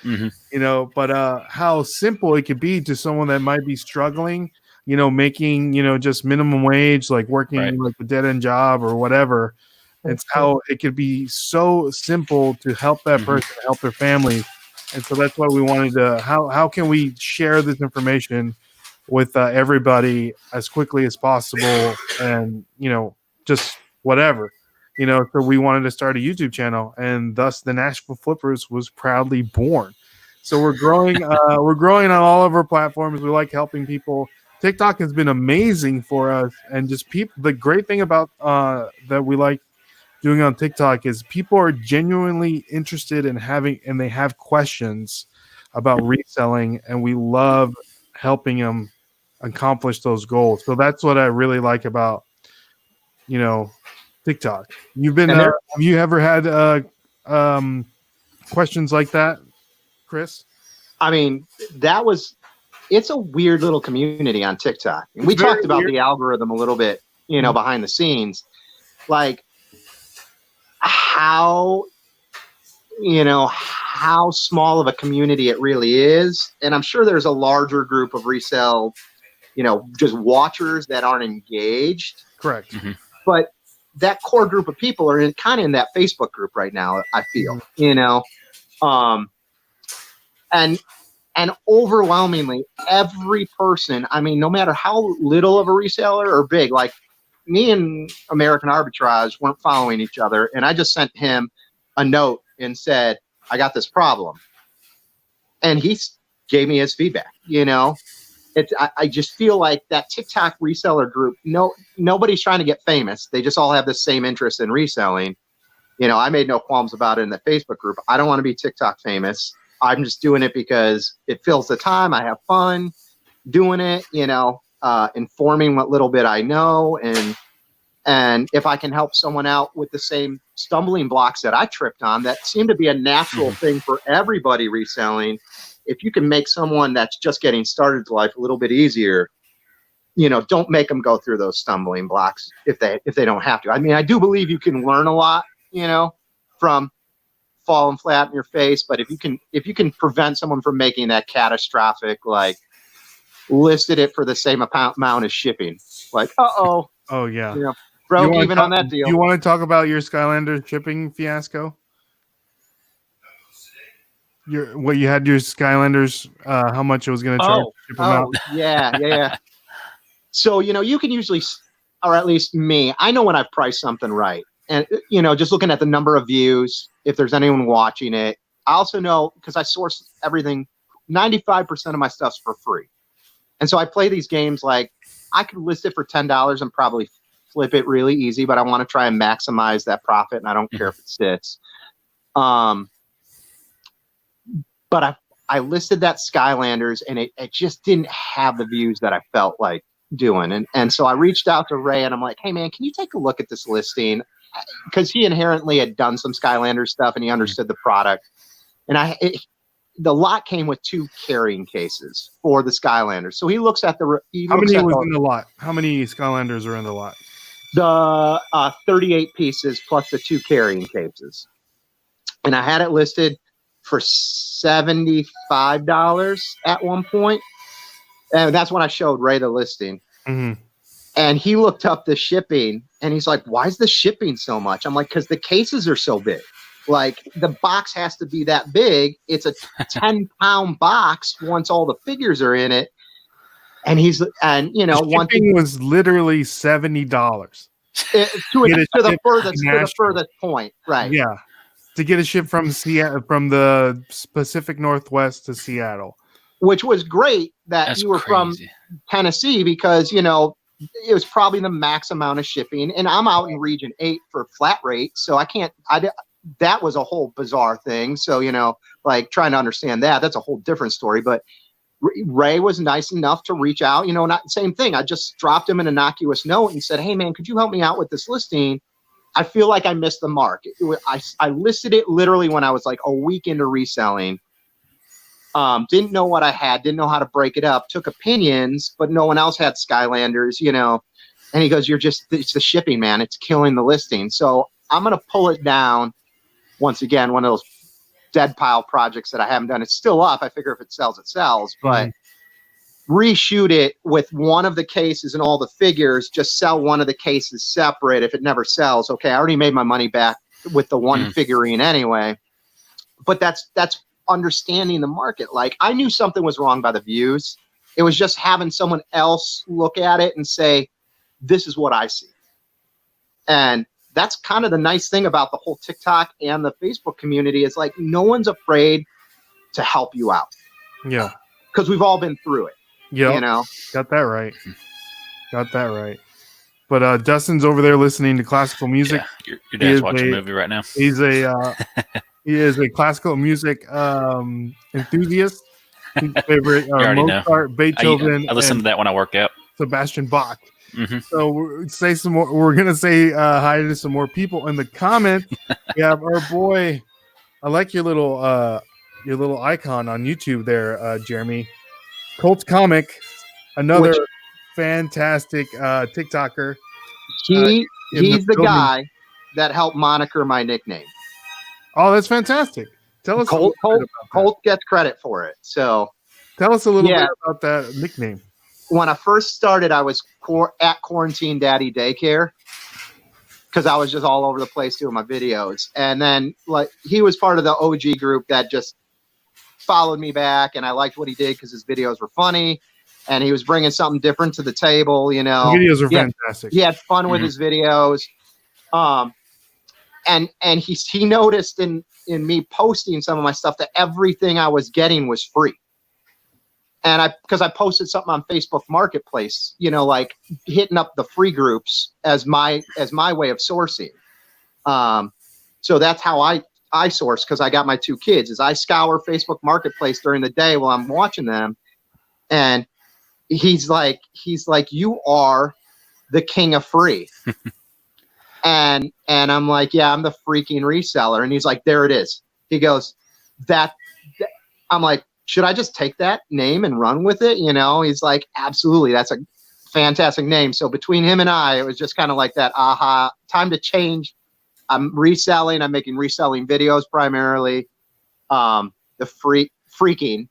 but how simple it could be to someone that might be struggling, making, just minimum wage, like working like a dead end job or whatever. It's how it could be so simple to help that person, help their family. And so that's why we wanted to, how can we share this information with everybody as quickly as possible and, just whatever. So we wanted to start a YouTube channel, and thus the Nashville Flippers was proudly born. So we're growing. We're growing on all of our platforms. We like helping people. TikTok has been amazing for us, and just people. The great thing about that we like doing on TikTok is people are genuinely interested in and they have questions about reselling, and we love helping them accomplish those goals. So that's what I really like about TikTok. You've been have you ever had questions like that, Chris? I mean, it's a weird little community on TikTok. And we talked about the algorithm a little bit, behind the scenes, like how small of a community it really is. And I'm sure there's a larger group of resale, just watchers that aren't engaged. Correct. But that core group of people are kind of in that Facebook group right now, I feel, and overwhelmingly every person, I mean, no matter how little of a reseller or big, like me and American Arbitrage weren't following each other. And I just sent him a note and said, I got this problem. And he gave me his feedback, I just feel like that TikTok reseller group, nobody's trying to get famous. They just all have the same interest in reselling. I made no qualms about it in the Facebook group. I don't want to be TikTok famous. I'm just doing it because it fills the time. I have fun doing it, informing what little bit I know. And if I can help someone out with the same stumbling blocks that I tripped on, that seem to be a natural thing for everybody reselling. If you can make someone that's just getting started to life a little bit easier, don't make them go through those stumbling blocks if they don't have to. I mean, I do believe you can learn a lot, from falling flat in your face. But if you can prevent someone from making that catastrophic, like listed it for the same amount as shipping, like, oh yeah, broke even on that deal. You want to talk about your Skylanders shipping fiasco? What you had your Skylanders, how much it was going to charge to ship them out? Yeah. So, you can usually, or at least me, I know when I've priced something right. And, just looking at the number of views, if there's anyone watching it. I also know, because I source everything, 95% of my stuff's for free. And so I play these games like I could list it for $10 and probably flip it really easy, but I want to try and maximize that profit, and I don't care if it sits. But I listed that Skylanders, and it just didn't have the views that I felt like doing. And so I reached out to Ray, and I'm like, hey, man, can you take a look at this listing? Because he inherently had done some Skylanders stuff, and he understood the product. And the lot came with 2 carrying cases for the Skylanders. So he looks at the. How many was in the lot? How many Skylanders are in the lot? The 38 pieces plus the 2 carrying cases. And I had it listed for $75 at one point. And that's when I showed Ray the listing. Mm-hmm. And he looked up the shipping, and he's like, why is the shipping so much? I'm like, because the cases are so big. Like, the box has to be that big. It's a 10-pound box once all the figures are in it. And one thing was literally $70 to the furthest point, right? Yeah, to get a ship from Seattle, from the Pacific Northwest to Seattle, which was great that you were from Tennessee, because it was probably the max amount of shipping, and I'm out in Region 8 for flat rate, so that was a whole bizarre thing. So like trying to understand that's a whole different story, but. Ray was nice enough to reach out, not same thing. I just dropped him an innocuous note and said, hey man, could you help me out with this listing? I feel like I missed the mark. I listed it literally when I was like a week into reselling. Didn't know what I had, didn't know how to break it up, took opinions, but no one else had Skylanders, and he goes, it's the shipping, man. It's killing the listing. So I'm going to pull it down once again, one of those dead pile projects that I haven't done. It's still up. I figure if it sells, it sells, but reshoot it with one of the cases and all the figures, just sell one of the cases separate. If it never sells, okay, I already made my money back with the one figurine anyway. But that's understanding the market. Like, I knew something was wrong by the views. It was just having someone else look at it and say, this is what I see. And that's kind of the nice thing about the whole TikTok and the Facebook community, is like, no one's afraid to help you out. Yeah. Because we've all been through it. Yeah. Got that right. But Dustin's over there listening to classical music. Yeah. Your dad's watching a movie right now. He is a classical music enthusiast. His favorite Mozart, Beethoven. I listen to that when I work out. Sebastian Bach. Mm-hmm. So say some more. We're gonna say hi to some more people in the comments. We have our boy. I like your little icon on YouTube there, Jeremy. Colts Comic, another fantastic TikToker. He's the guy that helped moniker my nickname. Oh, that's fantastic. Tell us. Colt gets credit for it. So tell us a little bit about that nickname. When I first started, I was at Quarantine Daddy Daycare, because I was just all over the place doing my videos. And then he was part of the OG group that just followed me back, and I liked what he did because his videos were funny, and he was bringing something different to the table. The videos are fantastic. He had fun with his videos. And he noticed in me posting some of my stuff that everything I was getting was free. And because I posted something on Facebook Marketplace, like hitting up the free groups as my way of sourcing. So that's how I source, because I got my 2 kids, is I scour Facebook Marketplace during the day while I'm watching them. And he's like, you are the king of free. and I'm like, yeah, I'm the freaking reseller. And he's like, there it is. He goes, I'm like, should I just take that name and run with it? He's like, absolutely. That's a fantastic name. So between him and I, it was just kind of like that, aha, time to change. I'm reselling. I'm making reselling videos primarily. The freaking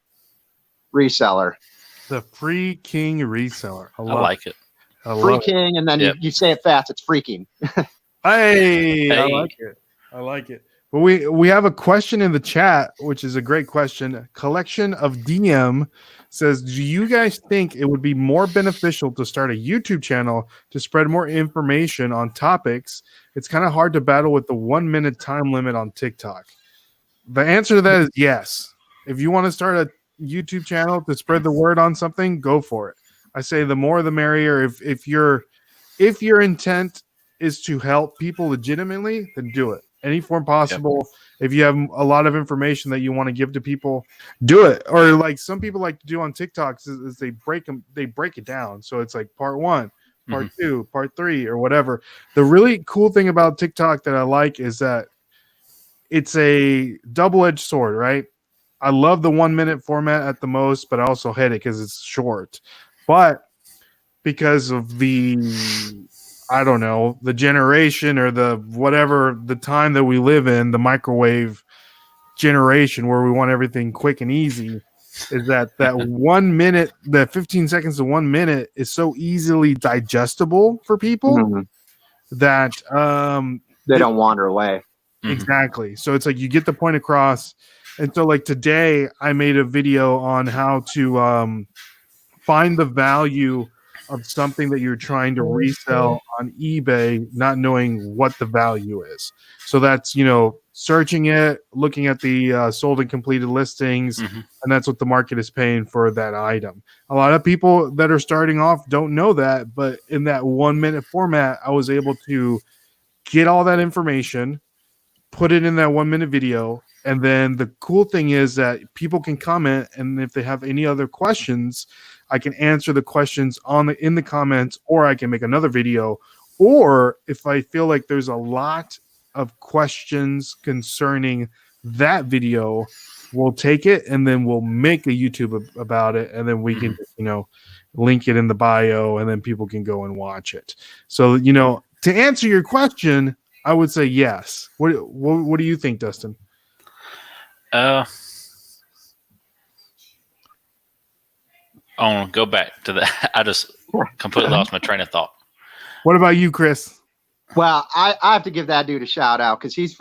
reseller. The freaking reseller. I like it. Freaking, and then you say it fast. It's freaking. Hey, I like it. But we have a question in the chat, which is a great question. Collection of DM says, do you guys think it would be more beneficial to start a YouTube channel to spread more information on topics? It's kind of hard to battle with the 1 minute time limit on TikTok. The answer to that is yes. If you want to start a YouTube channel to spread the word on something, go for it. I say the more the merrier. If your intent is to help people legitimately, then do it. Any form possible. If you have a lot of information that you want to give to people, do it. Or like some people like to do on TikToks is they break it down. So it's like part 1, part 2, part 3, or whatever. The really cool thing about TikTok that I like is that it's a double-edged sword, right? I love the 1 minute format at the most, but I also hate it because it's short. But because of the, I don't know, the generation or the whatever, the time that we live in, the microwave generation where we want everything quick and easy, is that 1 minute, that 15 seconds to 1 minute is so easily digestible for people that they don't wander away. Exactly. So it's like you get the point across. And so like today I made a video on how to find the value of something that you're trying to resell on eBay, not knowing what the value is. So that's, searching it, looking at the sold and completed listings, and that's what the market is paying for that item. A lot of people that are starting off don't know that, but in that 1 minute format, I was able to get all that information, put it in that 1 minute video. And then the cool thing is that people can comment, and if they have any other questions, I can answer the questions in the comments, or I can make another video. Or if I feel like there's a lot of questions concerning that video, we'll take it and then we'll make a YouTube about it, and then we can, link it in the bio, and then people can go and watch it. So, to answer your question, I would say yes. What do you think, Dustin? I want to go back to that. I just completely lost my train of thought. What about you, Chris? Well, I have to give that dude a shout out because he's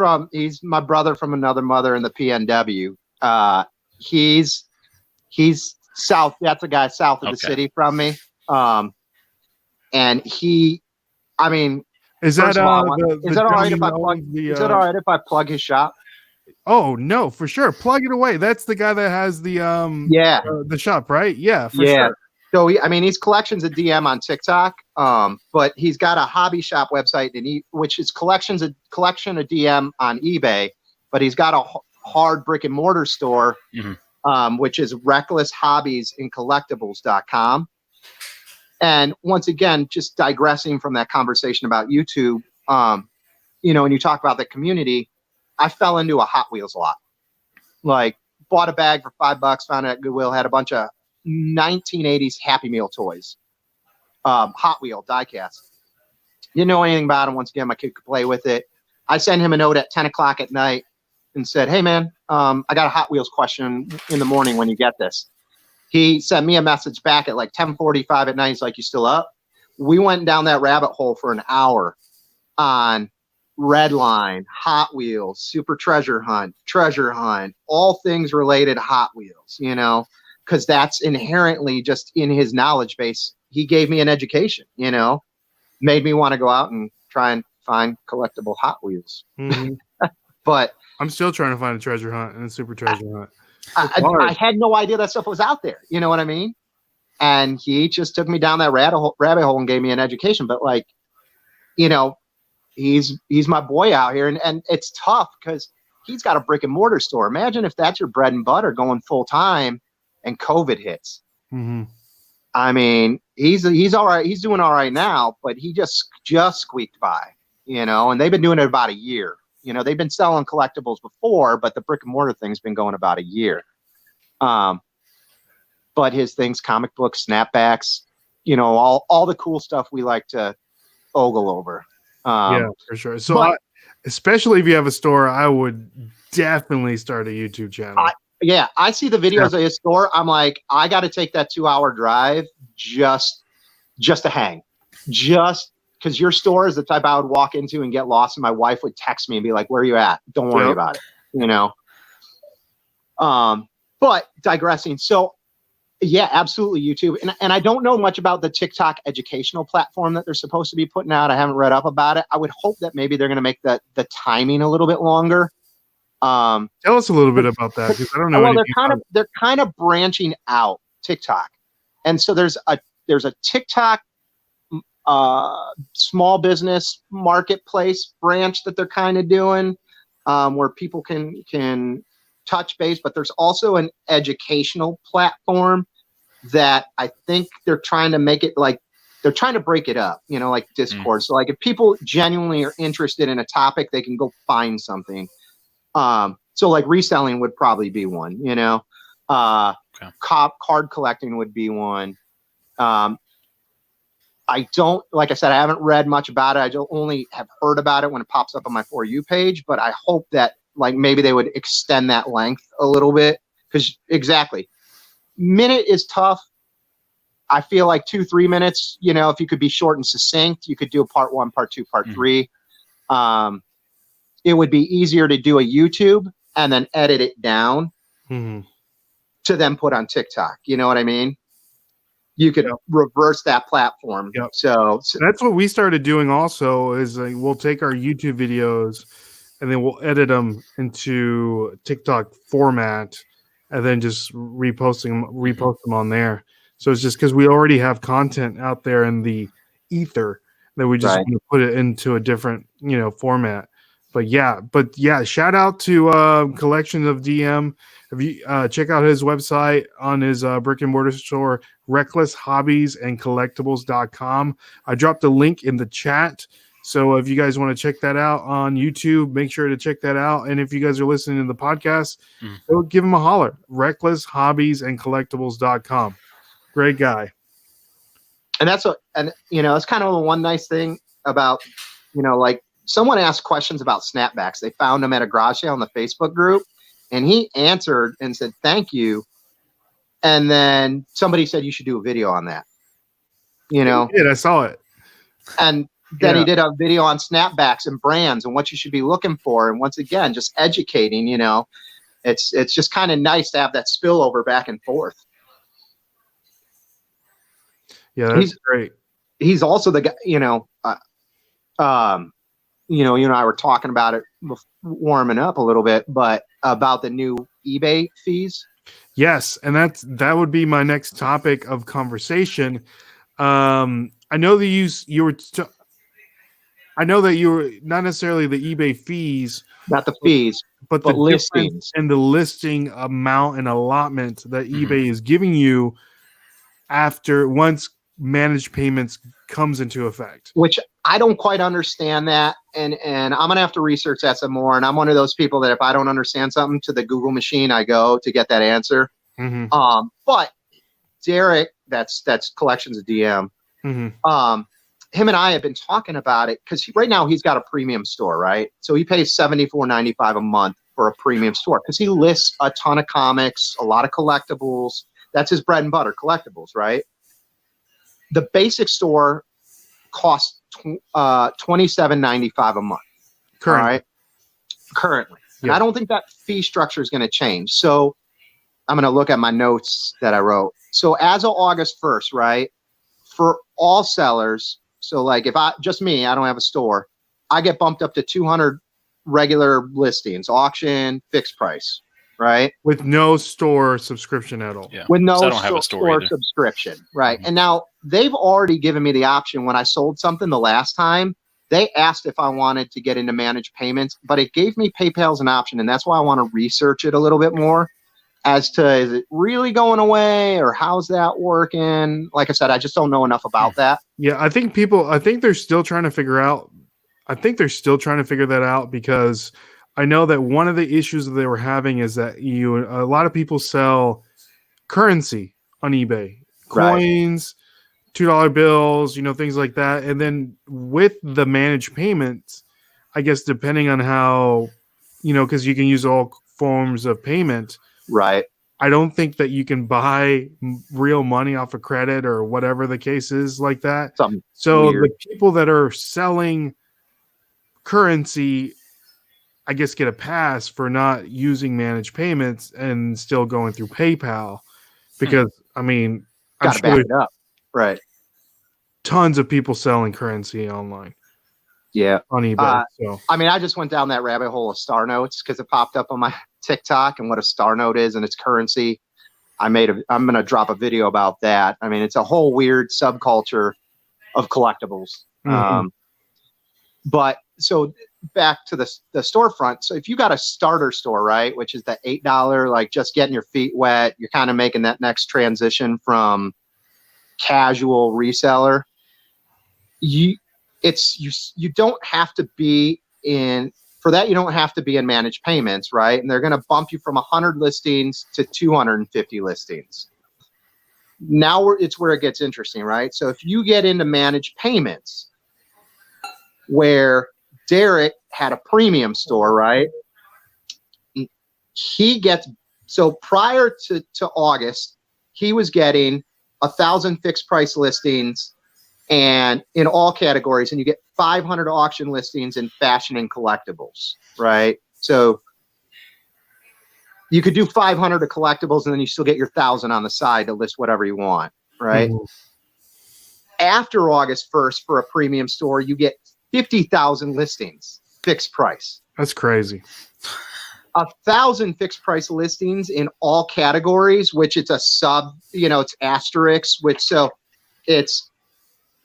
my brother from another mother in the PNW. He's south. That's a guy south of the city from me. And he, I mean, is that all right if I plug? Is that all right if I plug his shop? Oh no, for sure. Plug it away. That's the guy that has the the shop, right? Yeah, for sure. So he's collections of DM on TikTok, but he's got a hobby shop website, which is collection of DM on eBay. But he's got a hard brick and mortar store, which is recklesshobbiesandcollectibles.com. And once again, just digressing from that conversation about YouTube, when you talk about the community, I fell into a Hot Wheels lot. Like, bought a bag for $5, found it at Goodwill, had a bunch of 1980s Happy Meal toys, Hot Wheel diecast. Didn't know anything about them. Once again, my kid could play with it. I sent him a note at 10 o'clock at night and said, "Hey man, I got a Hot Wheels question in the morning when you get this." He sent me a message back at like 10:45 at night. He's like, "You still up?" We went down that rabbit hole for an hour on Redline, Hot Wheels, Super Treasure Hunt, all things related to Hot Wheels, because that's inherently just in his knowledge base. He gave me an education, made me want to go out and try and find collectible Hot Wheels. But I'm still trying to find a treasure hunt and a super treasure hunt. I had no idea that stuff was out there. You know what I mean? And he just took me down that rabbit hole and gave me an education. But he's my boy out here, and it's tough because he's got a brick and mortar store. Imagine if that's your bread and butter going full time and COVID hits. I mean, he's all right. He's doing all right now, but he just squeaked by, and they've been doing it about a year. They've been selling collectibles before, but the brick and mortar thing's been going about a year. But his things, comic books, snapbacks, all the cool stuff we like to ogle over. Yeah, for sure. So especially if you have a store, I would definitely start a YouTube channel. I see the videos of his store. I'm like, I got to take that 2-hour drive just to hang, just because your store is the type I would walk into and get lost, and my wife would text me and be like, "Where are you at? Don't worry about it." But digressing. So yeah, absolutely YouTube. And I don't know much about the TikTok educational platform that they're supposed to be putting out. I haven't read up about it. I would hope that maybe they're going to make the timing a little bit longer. Tell us a little bit about that, because I don't know. Well, they're kind of branching out TikTok. And so there's a TikTok small business marketplace branch that they're kind of doing. where people can touch base, but there's also an educational platform that I think they're trying to make it like, they're trying to break it up, like Discord. So like if people genuinely are interested in a topic, they can go find something. So like reselling would probably be one, Okay. Card collecting would be one. I don't, like I said, I haven't read much about it. I only have heard about it when it pops up on my For You page, but I hope that like maybe they would extend that length a little bit, because exactly. Minute is tough. I feel like 2-3 minutes, if you could be short and succinct, you could do a part 1, part 2, part 3. It would be easier to do a YouTube and then edit it down to then put on TikTok. You know what I mean? You could reverse that platform. Yep. So that's what we started doing also, is like, we'll take our YouTube videos and then we'll edit them into TikTok format and then just repost them on there. So it's just because we already have content out there in the ether that we just want to put it into a different, format. But yeah, shout out to Collections of DM. If you check out his website on his brick and mortar store, recklesshobbiesandcollectibles.com. I dropped a link in the chat. So if you guys want to check that out on YouTube, make sure to check that out. And if you guys are listening to the podcast, go give him a holler. recklesshobbiesandcollectibles.com. Great guy. And that's it's kind of the one nice thing about, like someone asked questions about snapbacks. They found them at a garage sale on the Facebook group, and he answered and said, "Thank you." And then somebody said, "You should do a video on that." Yeah, I saw it. And then he did a video on snapbacks and brands and what you should be looking for. And once again, just educating, it's just kind of nice to have that spillover back and forth. Yeah, that's great. He's also the guy, you and I were talking about it, warming up a little bit, but about the new eBay fees. Yes, and that would be my next topic of conversation. I know that you were not necessarily the eBay fees, not the fees, but the listings and the listing amount and allotment that eBay is giving you once managed payments comes into effect. Which I don't quite understand that, and I'm gonna have to research that some more. And I'm one of those people that if I don't understand something, to the Google machine I go to get that answer. But Derek, that's Collections of DM. Him and I have been talking about it because right now he's got a premium store, right? So he pays $74.95 a month for a premium store because he lists a ton of comics, a lot of collectibles. That's his bread and butter, collectibles, right? The basic store costs $27.95 a month. Currently. All right? Currently. And I don't think that fee structure is going to change. So I'm going to look at my notes that I wrote. So as of August 1st, right, for all sellers, so like if I don't have a store, I get bumped up to 200 regular listings, auction, fixed price, right? With no store subscription at all. Yeah. With no I don't have a store subscription, right? And now they've already given me the option when I sold something the last time. They asked if I wanted to get into managed payments, but it gave me PayPal as an option, and that's why I want to research it a little bit more as to, is it really going away or how's that working? Like I said, I just don't know enough about that. Yeah, I think they're still trying to figure that out, because I know that one of the issues that they were having is that a lot of people sell currency on eBay, coins, $2 bills, things like that. And then with the managed payments, I guess depending on how, because you can use all forms of payment. Right. I don't think that you can buy real money off of credit or whatever the case is like that. So the people that are selling currency, I guess, get a pass for not using managed payments and still going through PayPal, because I'm gotta back it up. Right. Tons of people selling currency online. Yeah. On eBay. I just went down that rabbit hole of star notes because it popped up on my TikTok and what a star note is and its currency. I'm going to drop a video about that. It's a whole weird subculture of collectibles. But so back to the storefront. So if you got a starter store, right, which is the $8, like just getting your feet wet, you're kind of making that next transition from casual reseller. You don't have to be in for that. You don't have to be in managed payments, right? And they're going to bump you from 100 listings to 250 listings. Now it's where it gets interesting, right? So if you get into managed payments, where Derek had a premium store, right? So prior to August, he was getting 1,000 fixed price listings and in all categories, and you get 500 auction listings in fashion and collectibles, right? So you could do 500 of collectibles and then you still get your 1,000 on the side to list whatever you want, right? Mm-hmm. After August 1st for a premium store, you get 50,000 listings, fixed price. That's crazy. 1,000 fixed price listings in all categories, which it's a sub, it's asterisks, which so it's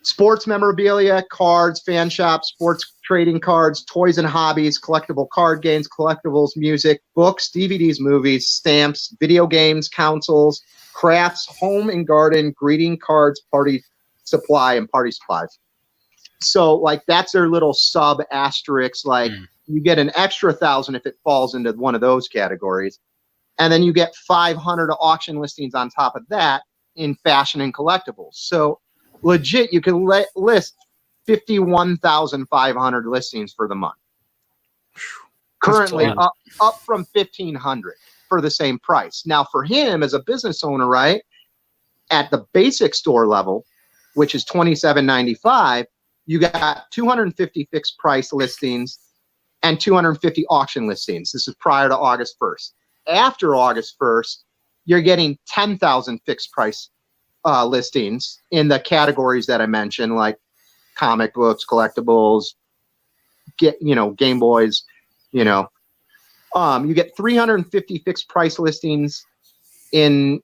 sports memorabilia, cards, fan shops, sports trading cards, toys and hobbies, collectible card games, collectibles, music, books, DVDs, movies, stamps, video games, consoles, crafts, home and garden, greeting cards, party supply, and party supplies. So like that's their little sub asterisk. Like you get an extra 1,000 if it falls into one of those categories. And then you get 500 auction listings on top of that in fashion and collectibles. So legit, you can list 51,500 listings for the month. Currently up from 1,500 for the same price. Now for him as a business owner, right, at the basic store level, which is $27.95, you got 250 fixed price listings and 250 auction listings. This is prior to August 1st. After August 1st, you're getting 10,000 fixed price listings in the categories that I mentioned, like comic books, collectibles, Game Boys, you get 350 fixed price listings in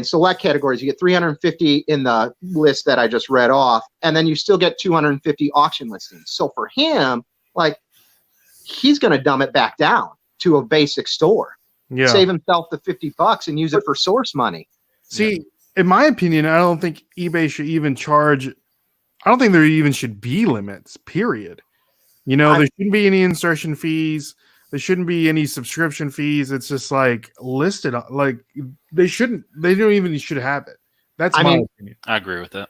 select categories. You get 350 in the list that I just read off, and then you still get 250 auction listings. So for him, like, he's going to dumb it back down to a basic store, save himself the $50 and use it for source money. See, in my opinion, I don't think eBay should even charge. I don't think there even should be limits, period. There shouldn't be any insertion fees. There shouldn't be any subscription fees. It's just like listed, like they don't even should have it. That's my opinion. I agree with that.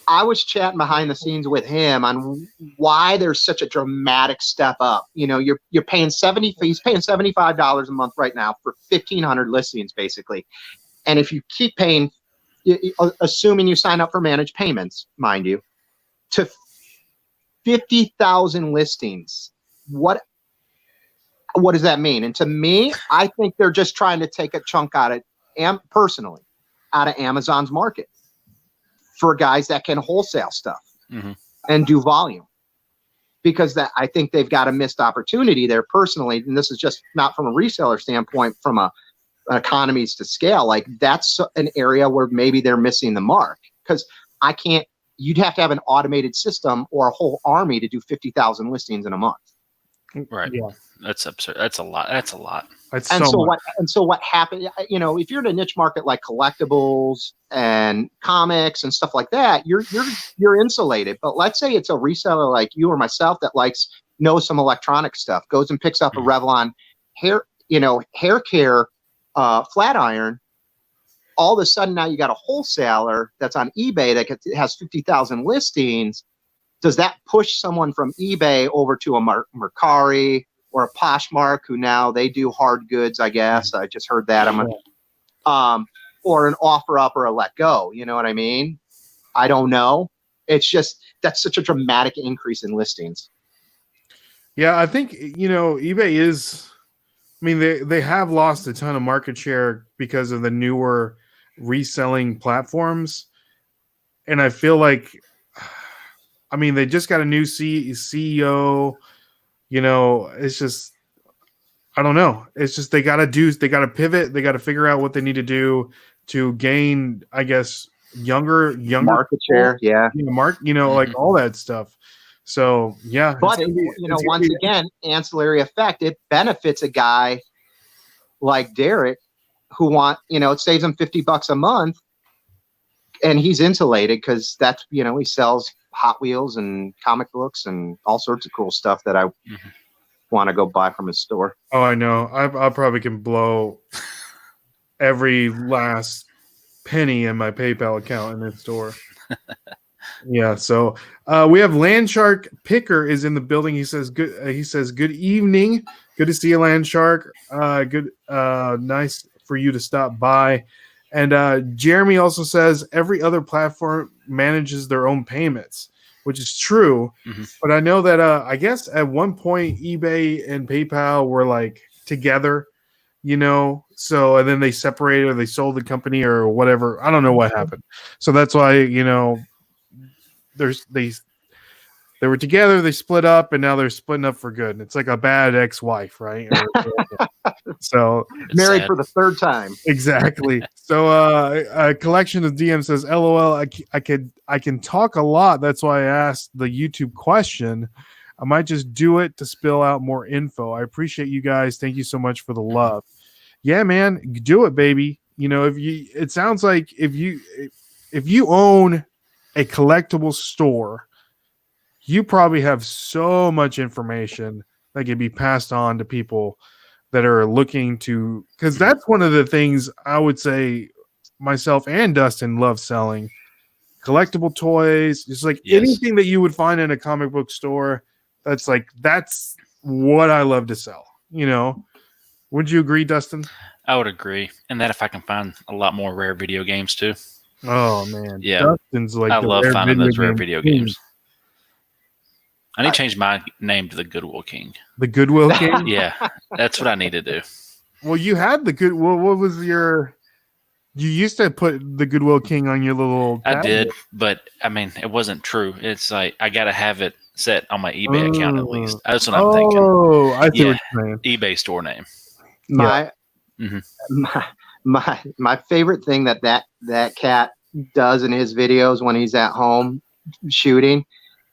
I was chatting behind the scenes with him on why there's such a dramatic step up. You're paying he's paying $75 a month right now for 1,500 listings, basically. And if you keep paying, assuming you sign up for managed payments, mind you, to 50,000 listings, what does that mean? And to me, I think they're just trying to take a chunk out of Amazon's market for guys that can wholesale stuff and do volume. Because I think they've got a missed opportunity there personally. And this is just not from a reseller standpoint, from an economies to scale. Like that's an area where maybe they're missing the mark, because you'd have to have an automated system or a whole army to do 50,000 listings in a month. Right. Yeah. That's absurd. That's a lot. So what happened, if you're in a niche market like collectibles and comics and stuff like that, you're insulated. But let's say it's a reseller like you or myself that knows some electronic stuff, goes and picks up a Revlon hair care flat iron. All of a sudden now you got a wholesaler that's on eBay that has 50,000 listings. Does that push someone from eBay over to a Mercari or a Poshmark, who now they do hard goods, I guess? I just heard that. Or an OfferUp or a Let Go. You know what I mean? I don't know. It's just that's such a dramatic increase in listings. Yeah, I think eBay is. I mean, they have lost a ton of market share because of the newer reselling platforms, and I feel like, they just got a new CEO. It's just, I don't know. It's just they got to pivot. They got to figure out what they need to do to gain, I guess, younger market share. Yeah. Like all that stuff. So yeah, But once again, ancillary effect, it benefits a guy like Derek who it saves him $50 a month, and he's insulated because that's, he sells Hot Wheels and comic books and all sorts of cool stuff that I want to go buy from his store. Oh, I know. I probably can blow every last penny in my PayPal account in this store. Yeah. So we have Landshark Picker is in the building. He says good evening. Good to see you, Landshark. Good. Nice for you to stop by. And Jeremy also says every other platform manages their own payments, which is true. Mm-hmm. But I know that I guess at one point eBay and PayPal were like together, so and then they separated or they sold the company or whatever. I don't know what happened. So that's why, they were together, they split up, and now they're splitting up for good. It's like a bad ex-wife, right? So married for the third time. Exactly. So a collection of DM says, LOL, I can talk a lot. That's why I asked the YouTube question. I might just do it to spill out more info. I appreciate you guys. Thank you so much for the love. Yeah, man, do it, baby. It sounds like if you own a collectible store, you probably have so much information that can be passed on to people that are looking to, because that's one of the things I would say myself and Dustin love selling. Collectible toys, just like anything that you would find in a comic book store. That's what I love to sell. Would you agree, Dustin? I would agree. And that if I can find a lot more rare video games too. Oh man. Yeah. Dustin's like I love finding those rare video games. I need to change my name to the Goodwill King. The Goodwill King? Yeah, that's what I need to do. Well, you had the good. What was your? You used to put the Goodwill King on your little tablet. I did, but I mean, it wasn't true. It's like I got to have it set on my eBay account at least. That's what I'm thinking. Oh, I see what you're saying. eBay store name. My favorite thing that cat does in his videos when he's at home shooting.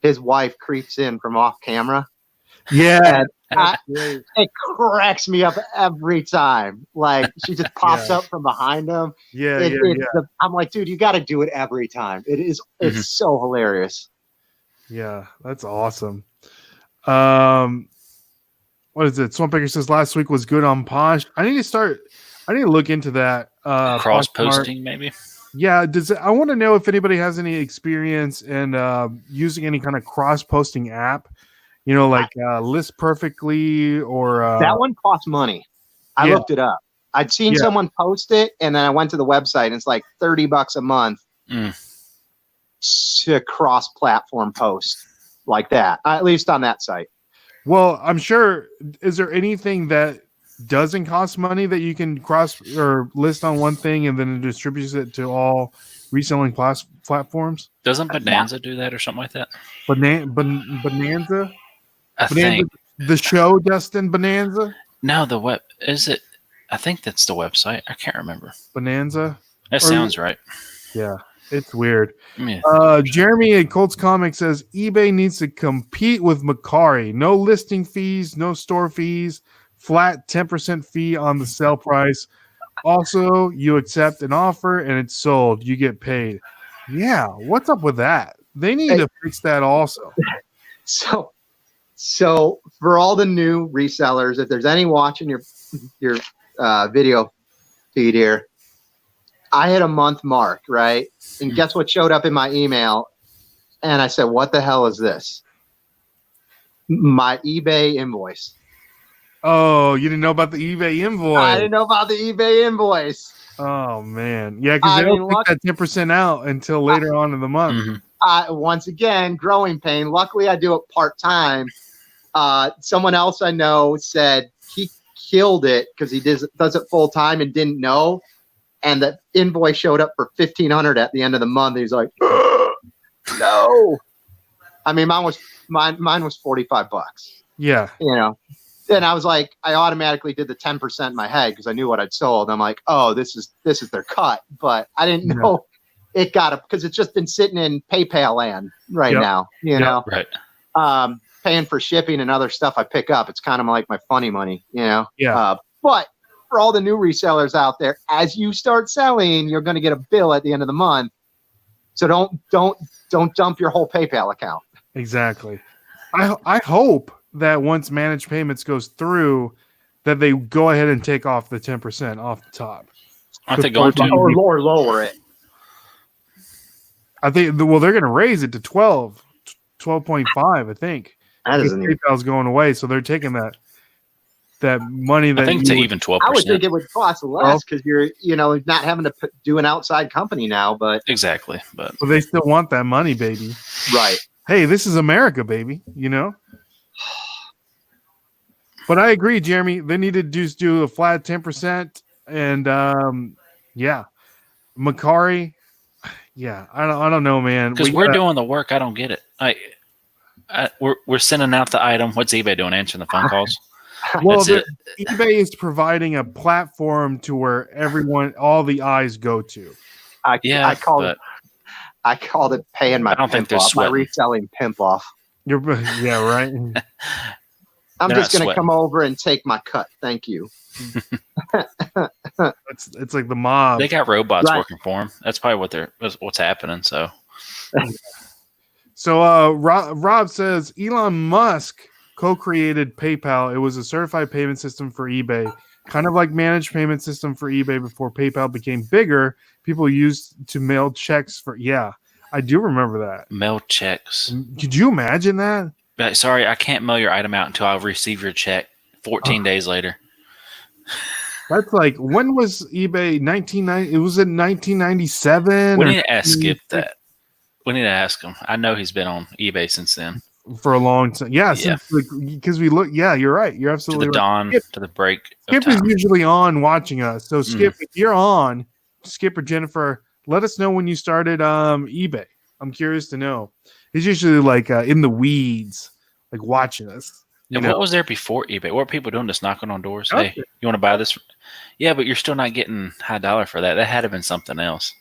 His wife creeps in from off camera. Yeah. It cracks me up every time. Like she just pops up from behind him. Yeah. I'm like, dude, you got to do it every time. It's so hilarious. Yeah, that's awesome. What is it? Swampbaker says last week was good on Posh. I need to look into that. Cross posting maybe. Yeah, I want to know if anybody has any experience in using any kind of cross-posting app, like List Perfectly or that one costs money. I looked it up. I'd seen someone post it, and then I went to the website, and it's like $30 a month to cross-platform post like that, at least on that site. Well, I'm sure. Is there anything that doesn't cost money that you can cross or list on one thing and then it distributes it to all reselling platforms? Doesn't Bonanza do that or something like that? Bonanza? I think the show, Dustin, Bonanza? No, the web is it? I think that's the website. I can't remember. Bonanza? That sounds right. Yeah, it's weird. Yeah. Jeremy at Colts Comics says eBay needs to compete with Macari. No listing fees, no store fees. Flat 10% fee on the sale price. Also, you accept an offer and it's sold. You get paid. Yeah, what's up with that? They need to fix that also. So for all the new resellers, if there's any watching your video feed here, I hit a month mark, right? And guess what showed up in my email? And I said, what the hell is this? My eBay invoice. Oh, you didn't know about the eBay invoice. I didn't know about the eBay invoice. Oh, man. Yeah, because they don't take that 10% out until later on in the month. Once again, growing pain. Luckily, I do it part-time. Someone else I know said he killed it because he does it full-time and didn't know. And the invoice showed up for $1,500 at the end of the month. He's like, no. I mean, mine was $45. Yeah. Then I was like, I automatically did the 10% in my head because I knew what I'd sold. I'm like, oh, this is their cut, but I didn't know it got up because it's just been sitting in PayPal land right now. Right. paying for shipping and other stuff I pick up. It's kind of like my funny money, you know? Yeah. But for all the new resellers out there, as you start selling, you're going to get a bill at the end of the month. So don't dump your whole PayPal account. Exactly. I hope that once managed payments goes through, that they go ahead and take off the 10% off the top. Aren't they going to? Or lower it. I think, well, they're going to raise it to 12.5, I think. That isn't even. PayPal's going away, so they're taking that money that I think to even 12%. I would think it would cost less because you're, not having to do an outside company now, but Exactly. But well, they still want that money, baby. right. Hey, this is America, baby, But I agree, Jeremy. They need to just do a flat 10%. And Macari, I don't know, man. because we're doing the work, I don't get it. We're sending out the item. What's eBay doing? Answering the phone calls. Well, That's eBay is providing a platform to where all the eyes go to. I called it paying my I don't think they're my sweating. reselling pimp off. Yeah, right. I'm They're just not going to sweating. come over and take my cut. Thank you. It's like the mob. They got robots Right. working for them. That's probably what's happening. So So Rob says Elon Musk co-created PayPal. It was a certified payment system for eBay, kind of like managed payment system for eBay before PayPal became bigger. People used to mail checks for. Yeah, I do remember that. mail checks. Could you imagine that? But sorry, I can't mail your item out until I receive your check 14 days later. That's like, when was eBay? 1990. It was in 1997. We or need to ask Skip that. We need to ask him. I know he's been on eBay since then. for a long time. Yeah, because we look. Yeah, you're right. You're To absolutely the right. dawn, Skip, to the break of Skip is time. usually on watching us. So Skip, if you're on, Skip or Jennifer, let us know when you started eBay. I'm curious to know. He's usually like in the weeds, like watching us. And what was there before eBay? What were people doing? Just knocking on doors? Hey, you want to buy this? Yeah, but you're still not getting high dollar for that. That had to have been something else.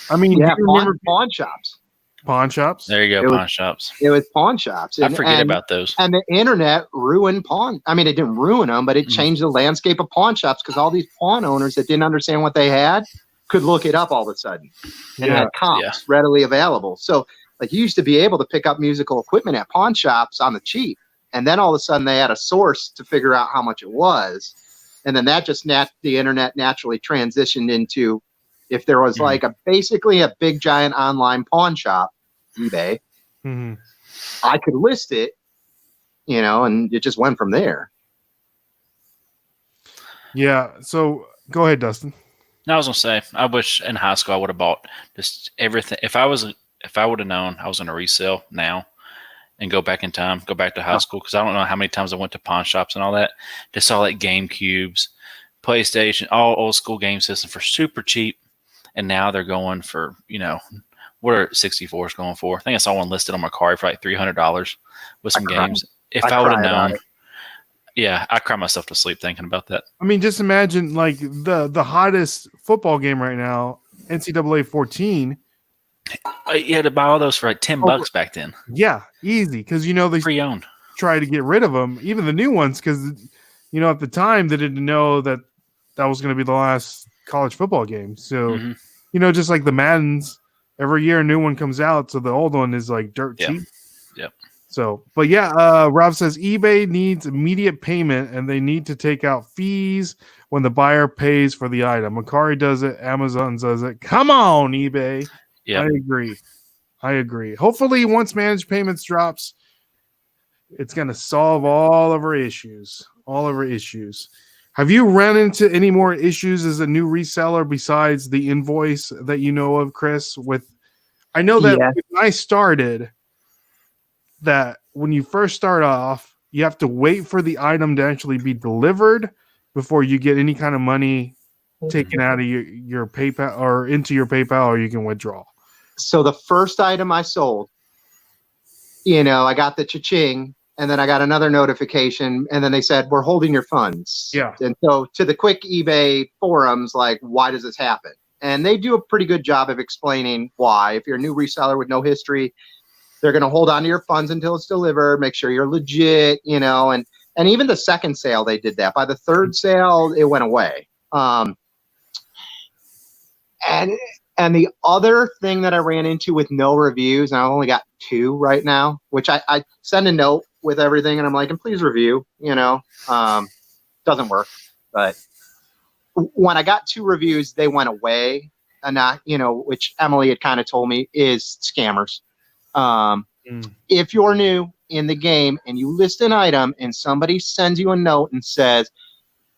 I mean, Yeah, do you remember pawn shops. pawn shops? There you go, It was- pawn shops. It was pawn shops. I forget about those. And the internet ruined pawn. I mean, it didn't ruin them, but it Mhm. changed the landscape of pawn shops because all these pawn owners that didn't understand what they had could look it up all of a sudden and Yeah. had comps readily available. So, like, you used to be able to pick up musical equipment at pawn shops on the cheap, and then all of a sudden they had a source to figure out how much it was, and then that just the internet naturally transitioned into, if there was like basically a big giant online pawn shop, eBay, Mhm. I could list it, and it just went from there. Yeah. So go ahead, Dustin. No, I was gonna say, I wish in high school I would have bought just everything. If I would have known I was gonna resell now and go back in time, go back to high school, because I don't know how many times I went to pawn shops and all that. Just saw like GameCubes, PlayStation, all old school game systems for super cheap, and now they're going for what are 64s going for? I think I saw one listed on my car for like $300 with some games. If I would have known, I cry myself to sleep thinking about that. I mean, just imagine like the hottest football game right now, NCAA 14. You had to buy all those for like $10 back then. Yeah, easy, because they Pre-owned. try to get rid of them, even the new ones, because at the time they didn't know that was going to be the last college football game. So just like the Maddens, every year a new one comes out, so the old one is like dirt cheap. Yep. So, but Rob says eBay needs immediate payment and they need to take out fees when the buyer pays for the item. Macari does it. Amazon does it. Come on, eBay. Yeah. I agree. Hopefully, once managed payments drops, it's going to solve all of our issues. Have you run into any more issues as a new reseller besides the invoice that you know of, Chris? I know that when I started, that when you first start off, you have to wait for the item to actually be delivered before you get any kind of money taken out of your PayPal or into your PayPal, or you can withdraw. So the first item I sold, I got the cha-ching, and then I got another notification, and then they said, we're holding your funds. Yeah. And so to the quick eBay forums, like, why does this happen? And they do a pretty good job of explaining why. If you're a new reseller with no history, They're going to hold on to your funds until it's delivered, make sure you're legit, you know, and even the second sale, they did that. By the third sale, it went away. And the other thing that I ran into with no reviews, and I've only got 2 right now, which I send a note with everything, and I'm like, and please review, you know, doesn't work. But when I got 2 reviews, they went away, and not, you know, which Emily had kind of told me is scammers. If you're new in the game and you list an item and somebody sends you a note and says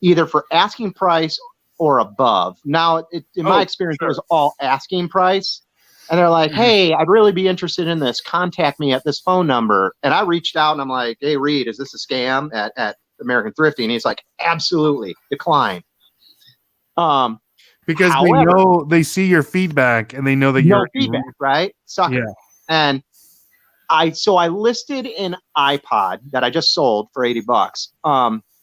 either for asking price or above. Now, in my experience, it was all asking price. And they're like, hey, I'd really be interested in this. Contact me at this phone number. And I reached out and I'm like, hey, Reed, is this a scam at American Thrifting? And he's like, absolutely, decline. Because however, they see your feedback and they know that you're feedback, right? Sucker. Yeah. And I listed an iPod that I just sold for $80.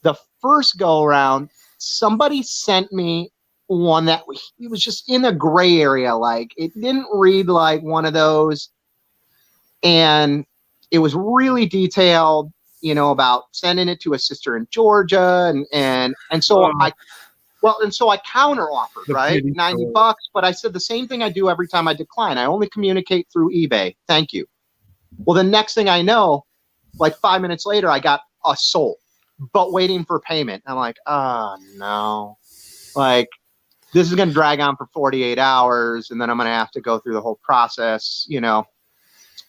The first go around, somebody sent me one that it was just in a gray area. Like it didn't read like one of those. And it was really detailed, you know, about sending it to a sister in Georgia. And so I counter offered, right? $90. But I said the same thing I do every time I decline. I only communicate through eBay. Thank you. Well, the next thing I know, like 5 minutes later, I got a sold, but waiting for payment. I'm like, oh no, like this is going to drag on for 48 hours. And then I'm going to have to go through the whole process, you know?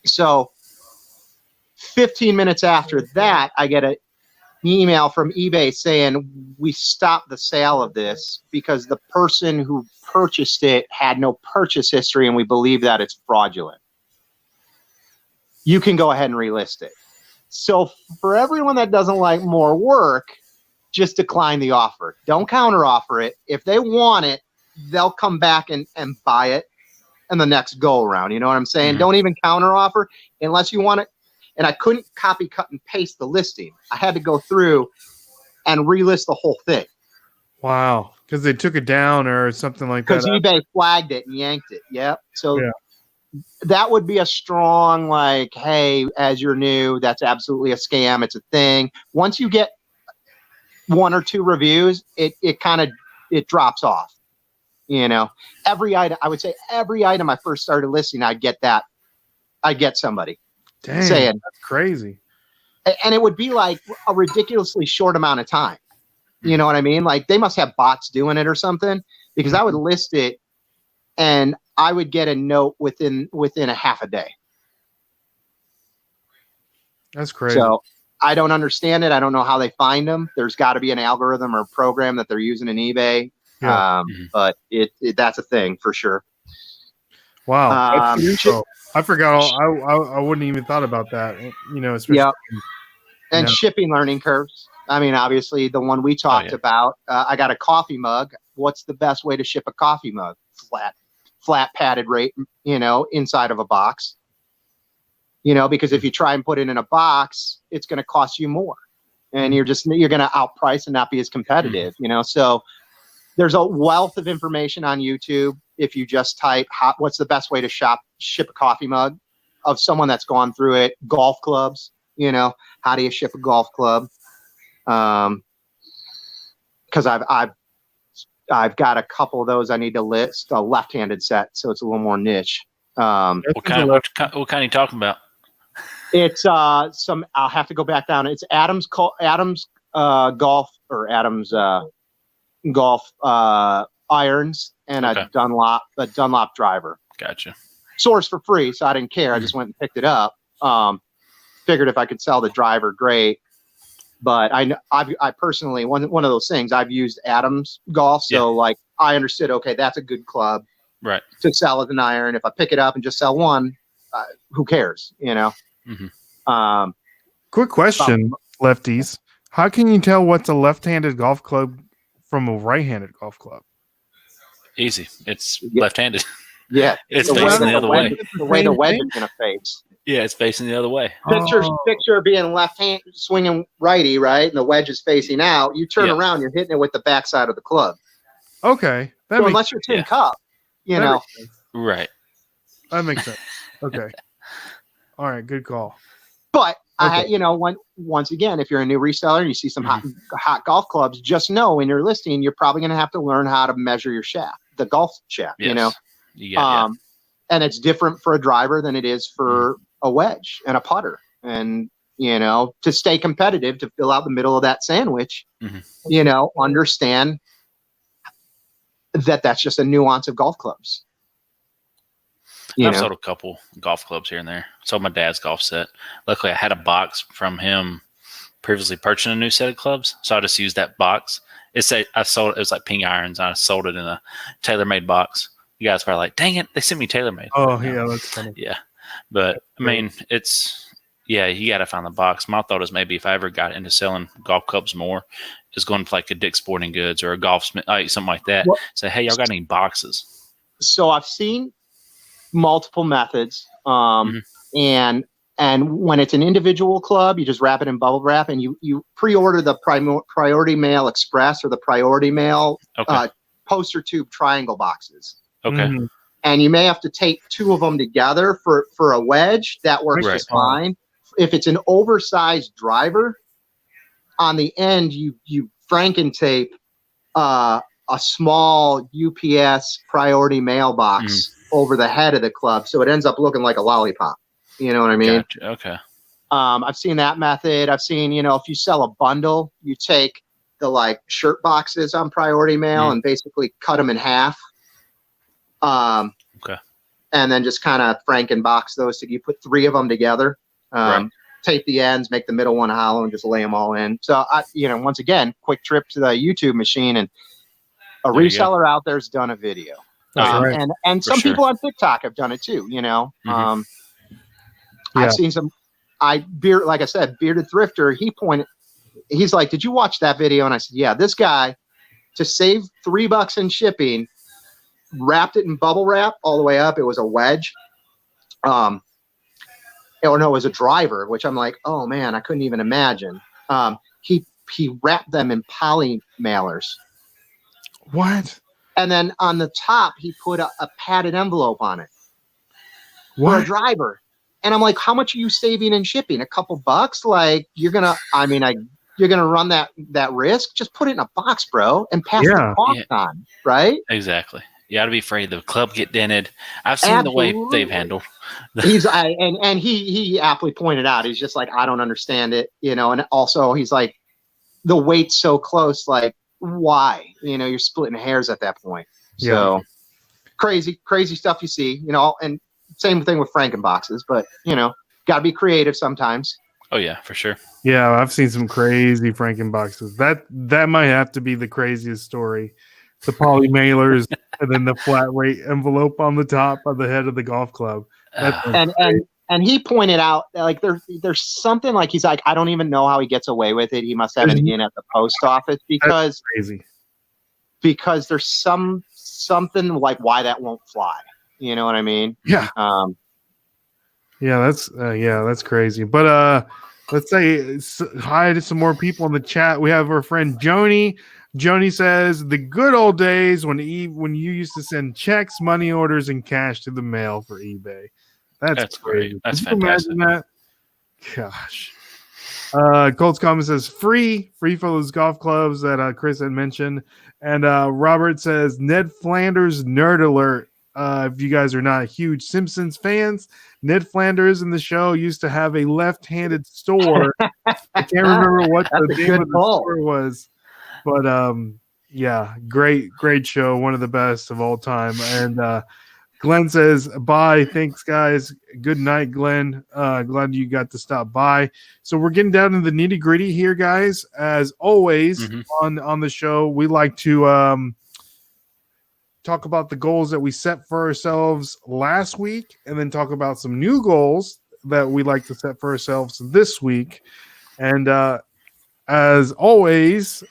So 15 minutes after that, I get an email from eBay saying we stopped the sale of this because the person who purchased it had no purchase history and we believe that it's fraudulent. You can go ahead and relist it. So for everyone that doesn't like more work, just decline the offer. Don't counter offer it. If they want it, they'll come back and buy it in the next go around. You know what I'm saying? Don't even counter offer unless you want it. And I couldn't copy, cut, and paste the listing. I had to go through and relist the whole thing. Wow. Because they took it down or something like that. Because eBay flagged it and yanked it. Yep. So that would be a strong, like, hey, as you're new, that's absolutely a scam. It's a thing. Once you get 1 or 2 reviews, it drops off. You know, every item, I would say every item I first started listing, I'd get somebody. Dang, saying that's crazy. And it would be like a ridiculously short amount of time. You know what I mean? Like they must have bots doing it or something, because I would list it and I would get a note within a half a day. That's crazy. So I don't understand it. I don't know how they find them. There's got to be an algorithm or program that they're using in eBay. Yeah. But that's a thing for sure. Wow. I forgot. I wouldn't even thought about that. You know, especially. Yeah. And shipping learning curves. I mean, obviously the one we talked about, I got a coffee mug. What's the best way to ship a coffee mug? Flat padded rate, you know, inside of a box, you know, because if you try and put it in a box, it's going to cost you more and you're going to outprice and not be as competitive, you know? So there's a wealth of information on YouTube. If you just type what's the best way to ship a coffee mug of someone that's gone through it, golf clubs, you know, how do you ship a golf club? Cause I've got a couple of those I need to list, a left-handed set, so it's a little more niche. What kind are you talking about? It's I'll have to go back down. It's Adams golf irons and a Dunlop driver. Gotcha. Sourced for free, so I didn't care. I just went and picked it up. Figured if I could sell the driver, great. But I personally, one of those things, I've used Adams Golf. So like I understood, okay, that's a good club to sell as an iron. If I pick it up and just sell one, who cares, you know? Mm-hmm. Quick question, lefties. How can you tell what's a left-handed golf club from a right-handed golf club? Easy. It's left-handed. Yeah. It's facing the other way. The way the wedge is going to face. Yeah, it's facing the other way. Picture being left hand swinging righty, right? And the wedge is facing out. You turn around, you're hitting it with the backside of the club. Okay. So unless you're tin cup, you know. Right. That makes sense. Okay. All right, good call. But Okay. once again, if you're a new reseller and you see some hot golf clubs, just know in your listing, you're probably going to have to learn how to measure your shaft, the golf shaft, Yes. Yeah. And it's different for a driver than it is for a wedge and a putter. And, to stay competitive, to fill out the middle of that sandwich, understand that that's just a nuance of golf clubs. I've sold a couple golf clubs here and there. Sold my dad's golf set. Luckily, I had a box from him previously purchasing a new set of clubs, so I just used that box. It was like ping irons. And I sold it in a TaylorMade box. You guys are like, dang it, they sent me TaylorMade. Oh, yeah, that's funny. Yeah, but I mean, you got to find the box. My thought is maybe if I ever got into selling golf clubs more, is going to like a Dick's Sporting Goods or a Golfsmith, like something like that. Say, hey, y'all got any boxes? So I've seen multiple methods, and when it's an individual club, you just wrap it in bubble wrap, and you pre-order the Priority Mail Express or the Priority Mail poster tube triangle boxes. Okay. And you may have to tape two of them together for a wedge. That works just fine. If it's an oversized driver, on the end you Franken tape a small UPS Priority Mail box over the head of the club, so it ends up looking like a lollipop. You know what I mean? Gotcha. Okay. I've seen that method. I've seen, if you sell a bundle, you take the shirt boxes on Priority Mail and basically cut them in half. Okay. And then just kind of Franken box those. So you put 3 of them together, tape the ends, make the middle one hollow, and just lay them all in. So once again, quick trip to the YouTube machine, and a reseller out there's done a video. And some people on TikTok have done it too, I've seen some, like I said, Bearded Thrifter, he's like, did you watch that video? And I said, yeah, this guy, to save $3 in shipping, wrapped it in bubble wrap all the way up. It was a wedge. It was a driver, which I'm like, oh man, I couldn't even imagine. He wrapped them in poly mailers. What? And then on the top, he put a padded envelope on it for a driver. And I'm like, how much are you saving in shipping? A couple bucks? Like, you're gonna run that risk? Just put it in a box, bro, and pass the cost on, right? Exactly. You got to be afraid the club get dented. I've seen the way they've handled. He aptly pointed out, he's just like, I don't understand it, and also he's like, the weight's so close, like, why? You're splitting hairs at that point. So crazy stuff you see, and same thing with Franken boxes, but got to be creative sometimes. Oh yeah, for sure. Yeah, I've seen some crazy Franken boxes. That might have to be the craziest story. The poly mailers and then the flat rate envelope on the top of the head of the golf club. And he pointed out, like, there's something, like, he's like, I don't even know how he gets away with it. He must have it in at the post office because there's something like why that won't fly. You know what I mean? Yeah. That's crazy. But let's say hi to some more people in the chat. We have our friend Joni. Joni says the good old days when you used to send checks, money orders, and cash to the mail for eBay. That's great. That's fantastic. Imagine that? Gosh. Colts Comment says free for those golf clubs that Chris had mentioned. And Robert says Ned Flanders nerd alert. If you guys are not huge Simpsons fans, Ned Flanders in the show used to have a left-handed store. I can't remember what the name of the store was. But great show, one of the best of all time. And Glenn says, bye. Thanks, guys. Good night, Glenn. Glad you got to stop by. So we're getting down to the nitty-gritty here, guys. As always, on the show, we like to talk about the goals that we set for ourselves last week, and then talk about some new goals that we like to set for ourselves this week. And as always,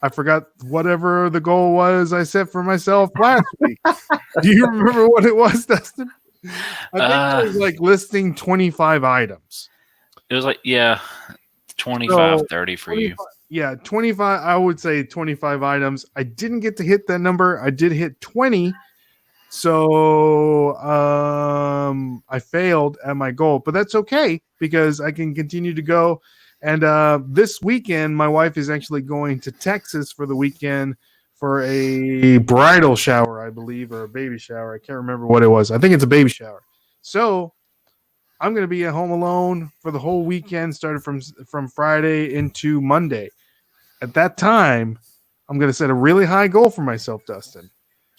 I forgot whatever the goal was I set for myself last week. Do you remember what it was, Dustin? I think it was like listing 25 items. It was like, 25, 30 for 25, you. Yeah, 25. I would say 25 items. I didn't get to hit that number. I did hit 20, So I failed at my goal, but that's okay because I can continue to go. And this weekend, my wife is actually going to Texas for the weekend for a bridal shower, I believe, or a baby shower. I can't remember what it was. I think it's a baby shower. So I'm going to be at home alone for the whole weekend, started from Friday into Monday. At that time, I'm going to set a really high goal for myself, Dustin.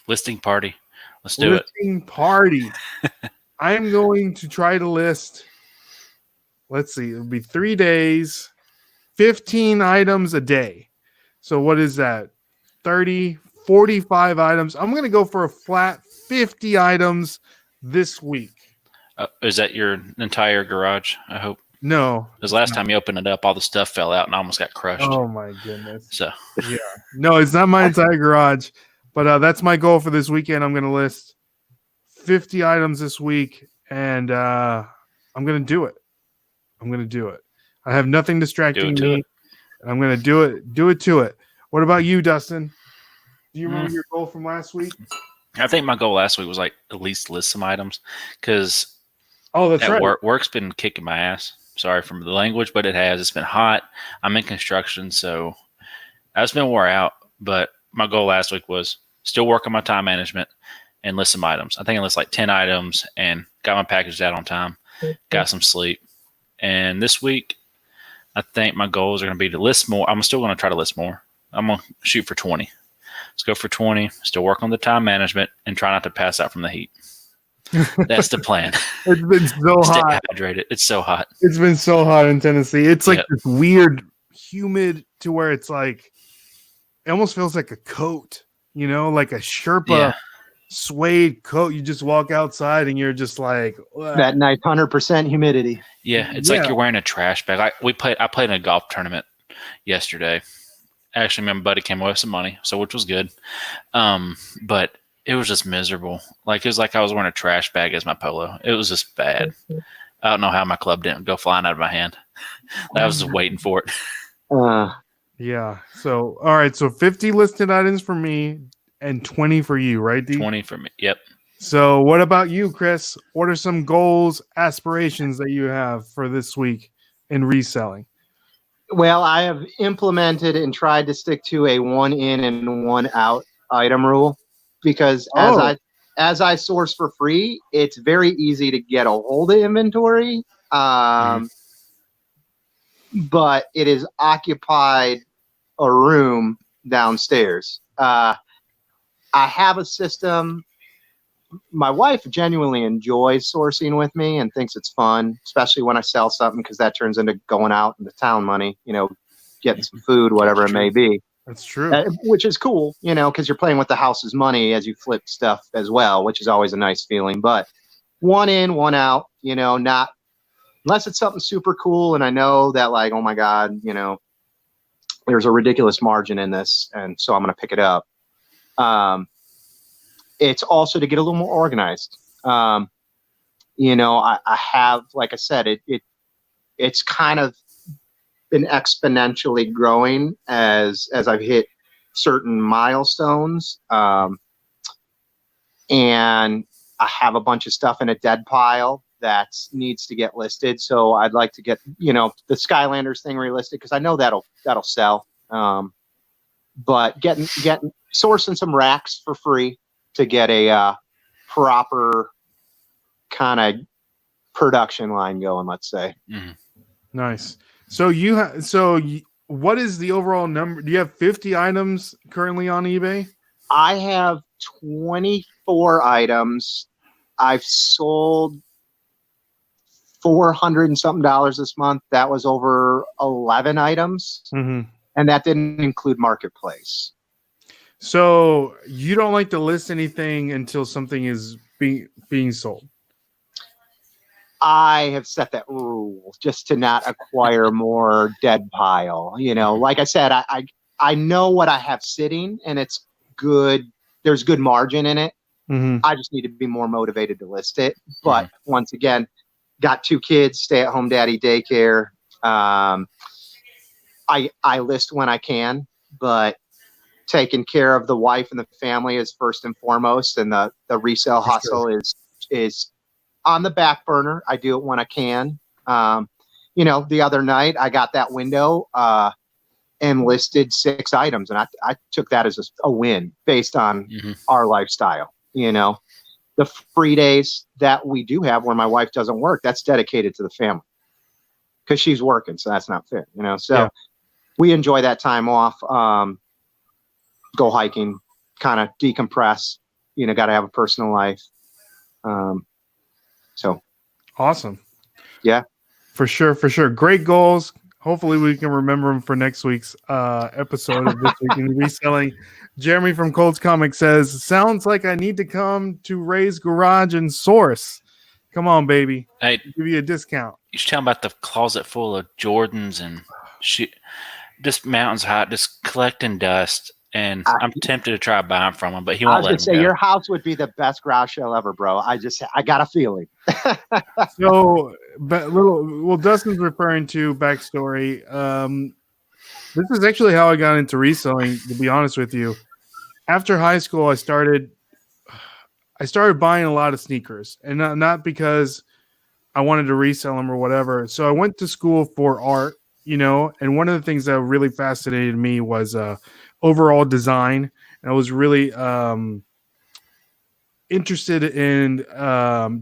Listing party. Let's do it. Listing party. I'm going to try to list, let's see, it'll be 3 days, 15 items a day. So what is that? 30, 45 items. I'm going to go for a flat 50 items this week. Is that your entire garage? I hope. No. Because last time you opened it up, all the stuff fell out and almost got crushed. Oh, my goodness. So yeah. No, it's not my entire garage. But that's my goal for this weekend. I'm going to list 50 items this week, and I'm going to do it. I'm going to do it. I have nothing distracting me. And I'm going to do it to it. What about you, Dustin? Do you remember your goal from last week? I think my goal last week was like at least list some items because that's right. Work's been kicking my ass. Sorry for the language, but it has. It's been hot. I'm in construction, so I've just been wore out. But my goal last week was still work on my time management and list some items. I think I listed like 10 items and got my package out on time, got some sleep. And this week, I think my goals are going to be to list more. I'm still going to try to list more. I'm going to shoot for 20. Let's go for 20, still work on the time management, and try not to pass out from the heat. That's the plan. It's been so hot. Stay hydrated. It's so hot. It's been so hot in Tennessee. It's like this weird, humid to where it's like, it almost feels like a coat, like a Sherpa suede coat. You just walk outside and you're just like, that nice 100% humidity. Yeah, it's like you're wearing a trash bag. I played in a golf tournament yesterday. Actually, my buddy came away with some money, which was good. But it was just miserable. Like it was like I was wearing a trash bag as my polo. It was just bad. I don't know how my club didn't go flying out of my hand. I was just waiting for it. Yeah. So all right. So 50 listed items for me and 20 for you, right, D? 20 for me. Yep. So what about you, Chris? What are some goals, aspirations that you have for this week in reselling? Well, I have implemented and tried to stick to a 1 in and 1 out item rule because as I source for free, it's very easy to get a hold of inventory. But it is occupied a room downstairs. I have a system. My wife genuinely enjoys sourcing with me and thinks it's fun, especially when I sell something because that turns into going out into town money, getting some food, whatever it may be. That's true. Which is cool, because you're playing with the house's money as you flip stuff as well, which is always a nice feeling. But 1 in, 1 out, not unless it's something super cool. And I know that like, oh my God, there's a ridiculous margin in this. And so I'm going to pick it up. It's also to get a little more organized. I have, like I said, it's kind of been exponentially growing as I've hit certain milestones. And I have a bunch of stuff in a dead pile that needs to get listed. So I'd like to get, the Skylanders thing relisted because I know that'll sell. But sourcing some racks for free to get a proper kind of production line going, let's say. Mm-hmm. Nice. So what is the overall number? Do you have 50 items currently on eBay? I have 24 items. I've sold $400 and something this month. That was over 11 items. Mm-hmm. And that didn't include marketplace. So you don't like to list anything until something is being sold? I have set that rule just to not acquire more dead pile. Like I said, I know what I have sitting and it's good. There's good margin in it. Mm-hmm. I just need to be more motivated to list it. But once again, got 2 kids, stay-at-home daddy daycare. I list when I can, but taking care of the wife and the family is first and foremost, and the resale For hustle sure. is on the back burner. I do it when I can. You know, the other night I got that window and listed 6 items, and I took that as a win based on our lifestyle. You know, the free days that we do have when my wife doesn't work, that's dedicated to the family because she's working, so that's not fair. You know, so we enjoy that time off. Go hiking, kind of decompress. You know, got to have a personal life. So Awesome. Yeah. For sure. Great goals. Hopefully we can remember them for next week's episode of This Week in Reselling. Jeremy from Colts Comics says, sounds like I need to come to Ray's Garage and Source. Come on, baby. Hey, I'll give you a discount. you should tell me about the closet full of Jordans and shit. Just mountains high, just collecting dust. And I'm tempted to try buying from him, but he won't I was let gonna him say go. your house would be the best garage sale ever, bro. I got a feeling. So, Dustin's referring to backstory. This is actually how I got into reselling, to be honest with you. After high school, I started buying a lot of sneakers, and not because I wanted to resell them or whatever. So I went to school for art, you know, and one of the things that really fascinated me was overall design. And I was really interested in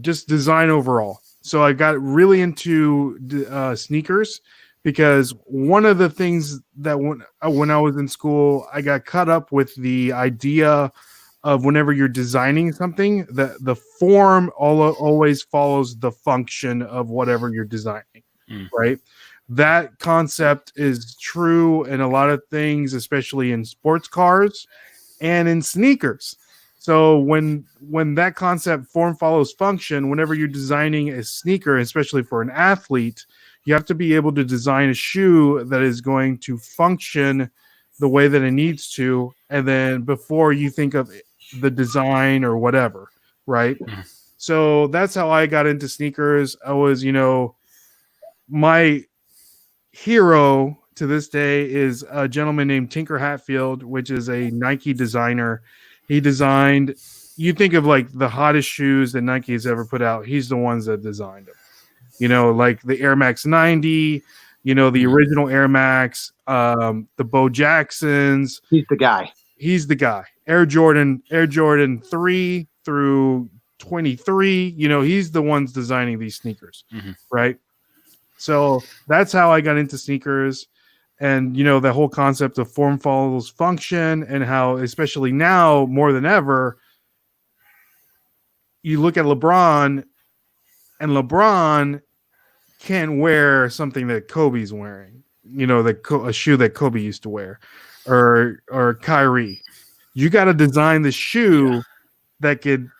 just design overall. So I got really into sneakers because one of the things that when I was in school, I got caught up with the idea of whenever you're designing something, that the form always follows the function of whatever you're designing, right? That concept is true in a lot of things, especially in sports cars and in sneakers. So when that concept form follows function, whenever you're designing a sneaker, especially for an athlete, you have to be able to design a shoe that is going to function the way that it needs to, and then before you think of the design or whatever, right? So that's how I got into sneakers. I was, you know, my hero to this day is a gentleman named Tinker Hatfield, which is a Nike designer. He designed, you think of like the hottest shoes that Nike has ever put out. He's the ones that designed them. You know, like the Air Max 90, you know, the original Air Max, the Bo Jacksons. He's the guy. He's the guy. Air Jordan 3 through 23. You know, he's the ones designing these sneakers, right? So that's how I got into sneakers. And, you know, the whole concept of form follows function, and how, especially now more than ever, you look at LeBron, and LeBron can't wear something that Kobe's wearing, you know, a shoe that Kobe used to wear, or Kyrie. You got to design the shoe that could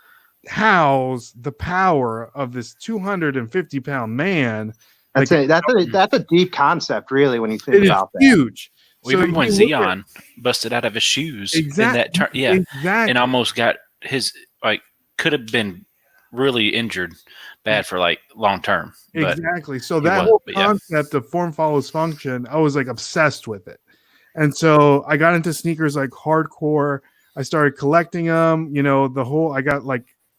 house the power of this 250-pound man. That's a deep concept, really, when you think about that. Huge. Well, so remember when Zion busted out of his shoes in that turn, and almost got his, like, could have been really injured bad for like long term. Exactly. So that whole concept of form follows function, I was like obsessed with it. And so I got into sneakers like hardcore. I started collecting them, you know,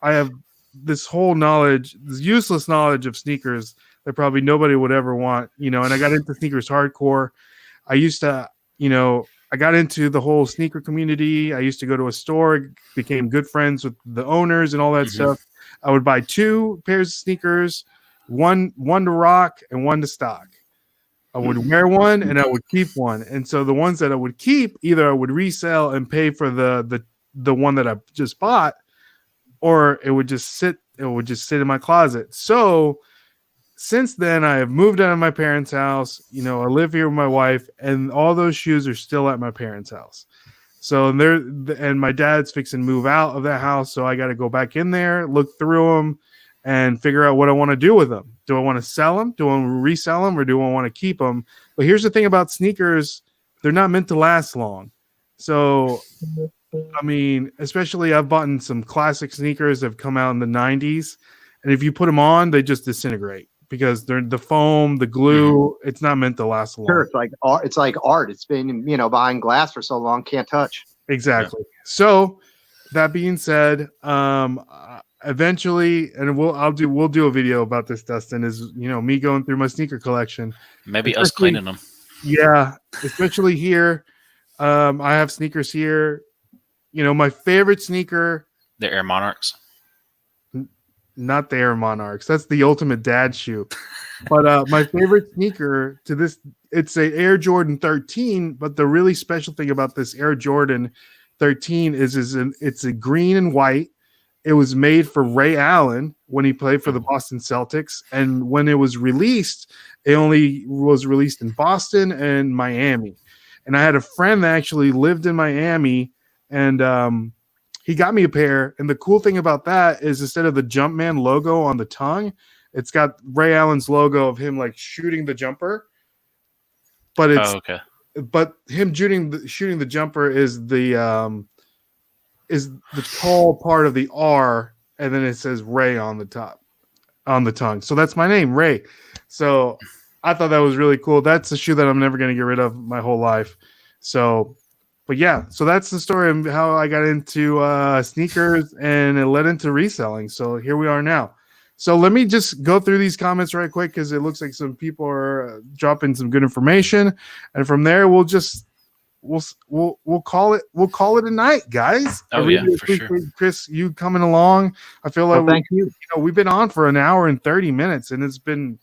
I have this whole knowledge, this useless knowledge of sneakers that probably nobody would ever want, you know, and I got into sneakers hardcore. I used to, you know, I got into the whole sneaker community. I used to go to a store, became good friends with the owners and all that stuff. I would buy 2 pairs of sneakers, one to rock and one to stock. I would wear one and I would keep one. And so the ones that I would keep, either I would resell and pay for the one that I just bought, or it would just sit in my closet. So since then, I have moved out of my parents' house. You know, I live here with my wife, and all those shoes are still at my parents' house. So and my dad's fixing to move out of that house, so I got to go back in there, look through them, and figure out what I want to do with them. Do I want to sell them? Do I want to resell them? Or do I want to keep them? But here's the thing about sneakers. They're not meant to last long. So, I mean, especially I've bought some classic sneakers that have come out in the 90s. And if you put them on, they just disintegrate because they're the foam, the glue. It's not meant to last long. Sure, it's like art. It's been, you know, behind glass for so long, can't touch. Exactly. So that being said, eventually, and we'll do a video about this, Dustin, is me going through my sneaker collection. Maybe us cleaning them. Yeah, especially here. I have sneakers here. My favorite sneaker. The Air Monarchs. Not the Air Monarchs. That's the ultimate dad shoe. But my favorite sneaker to this, it's a Air Jordan 13. But the really special thing about this Air Jordan 13 is it's a green and white. It was made for Ray Allen when he played for the Boston Celtics. And when it was released, it only was released in Boston and Miami. And I had a friend that actually lived in Miami, and he got me a pair. And the cool thing about that is instead of the Jumpman logo on the tongue, it's got Ray Allen's logo of him like shooting the jumper. But it's but him shooting the jumper is the tall part of the R, and then it says Ray on the top, on the tongue. So that's my name, Ray. So I thought that was really cool. That's a shoe that I'm never going to get rid of my whole life. So, but yeah, so that's the story of how I got into sneakers, and it led into reselling. So here we are now. So let me just go through these comments right quick because it looks like some people are dropping some good information, and from there we'll call it a night, guys. Oh, I really for sure. Chris, you coming along. I feel like thank you. We've been on for an hour and 30 minutes, and it's been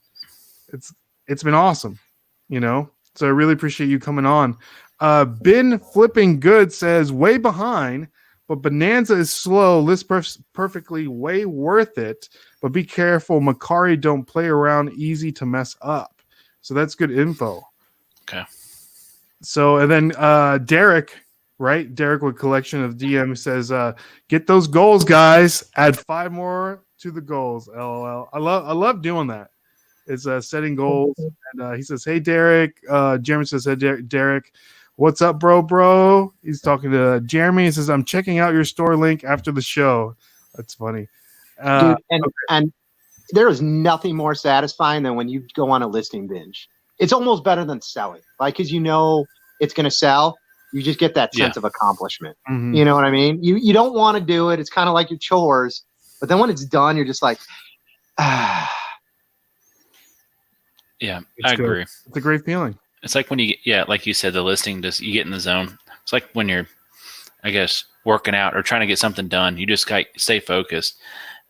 awesome. So I really appreciate you coming on. Ben Flipping Good says way behind, but Bonanza is slow. List perfectly, way worth it. But be careful, Macari don't play around, easy to mess up. So that's good info. Okay. So, and then Derek, right? Derek with collection of DM says, get those goals, guys. Add 5 more to the goals. LOL. I love doing that. It's setting goals. And he says, hey, Derek. Jeremy says, hey, Derek. What's up, bro? He's talking to Jeremy. He says, I'm checking out your store link after the show. That's funny. Dude, and there is nothing more satisfying than when you go on a listing binge. It's almost better than selling, like, because it's going to sell. You just get that sense of accomplishment. Mm-hmm. You know what I mean? You don't want to do it. It's kind of like your chores, but then when it's done, you're just like, Yeah, I agree. It's a great feeling. It's like when you like you said, the listing, you get in the zone. It's like when you're, I guess, working out or trying to get something done. You just stay focused,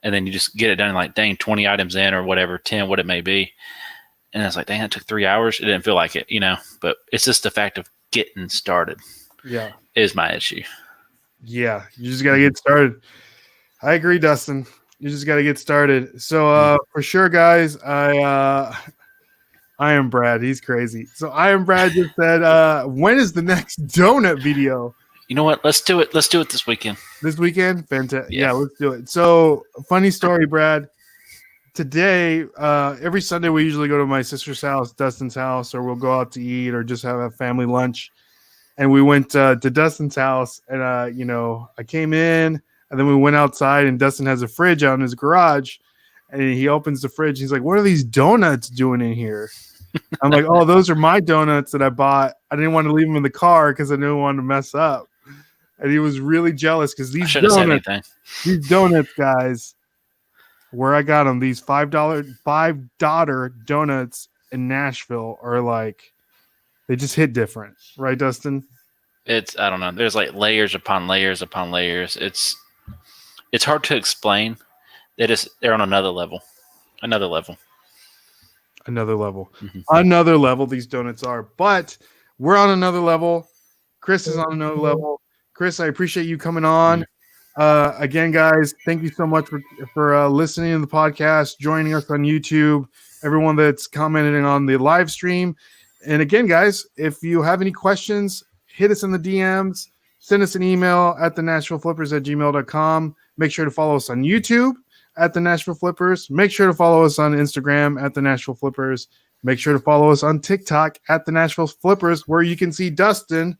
and then you just get it done. Like, dang, 20 items in or whatever, 10, what it may be. And it's like, dang, it took 3 hours. It didn't feel like it, But it's just the fact of getting started. Yeah, is my issue. Yeah, you just got to get started. I agree, Dustin. You just got to get started. So for sure, guys, I am Brad. He's crazy. So I am Brad just said, when is the next donut video? You know what? Let's do it. Let's do it this weekend. This weekend? Fantastic. Yeah, let's do it. So funny story, Brad. Today, every Sunday, we usually go to my sister's house, Dustin's house, or we'll go out to eat or just have a family lunch. And we went to Dustin's house, and, I came in, and then we went outside, and Dustin has a fridge out in his garage, and he opens the fridge. He's like, what are these donuts doing in here? I'm like, oh, those are my donuts that I bought. I didn't want to leave them in the car because I didn't want to mess up. And he was really jealous because these donuts, guys, where I got them, these $5 donuts in Nashville are like, they just hit different, right, Dustin? I don't know. There's like layers upon layers upon layers. It's hard to explain. They're on another level. Mm-hmm. Another level. These donuts are, but we're on another level. Chris is on another level. Chris, I appreciate you coming on. Again, guys, thank you so much for listening to the podcast, joining us on YouTube, everyone that's commenting on the live stream. And again, guys, if you have any questions, hit us in the DMs, send us an email at thenashvilleflippers@gmail.com. Make sure to follow us on YouTube at the Nashville Flippers. Make sure to follow us on Instagram at the Nashville Flippers. Make sure to follow us on TikTok at the Nashville Flippers, where you can see Dustin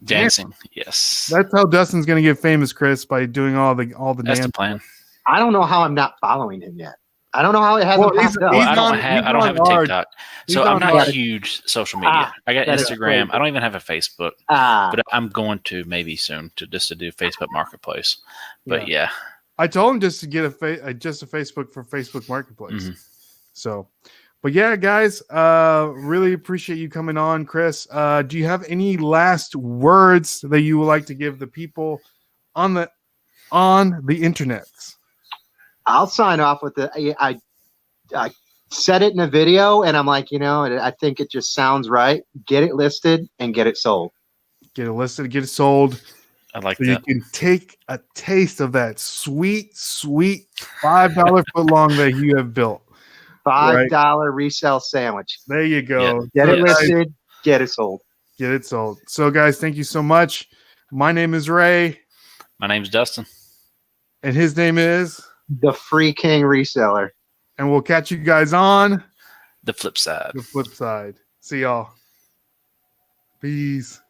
dancing. Yes, that's how Dustin's going to get famous, Chris, by doing all the That's dance. the plan. I don't know how I'm not following him yet. I don't know how it hasn't Well, he's- popped up. he's I don't on- have he's I don't on have a ours. TikTok, He's so I'm on not ours. huge social media. I got that is Instagram. crazy. I don't even have a Facebook, Ah, but I'm going to maybe soon to do Facebook Marketplace. But yeah, I told him just to get just a Facebook for Facebook Marketplace. Mhm. So, but yeah, guys, really appreciate you coming on, Chris. Do you have any last words that you would like to give the people on the internet? I'll sign off with I said it in a video, and I'm like, I think it just sounds right. Get it listed and get it sold. Get it listed, get it sold. I like So you that. can take a taste of that sweet, sweet $5 footlong that you have built. $5 resale sandwich. There you go. Get So it guys, listed, get it sold. get it sold. So, guys, thank you so much. My name is Ray, My name's Dustin. and his name is, The Free King Reseller. and we'll catch you guys on The flip side. the flip side. See y'all. Peace.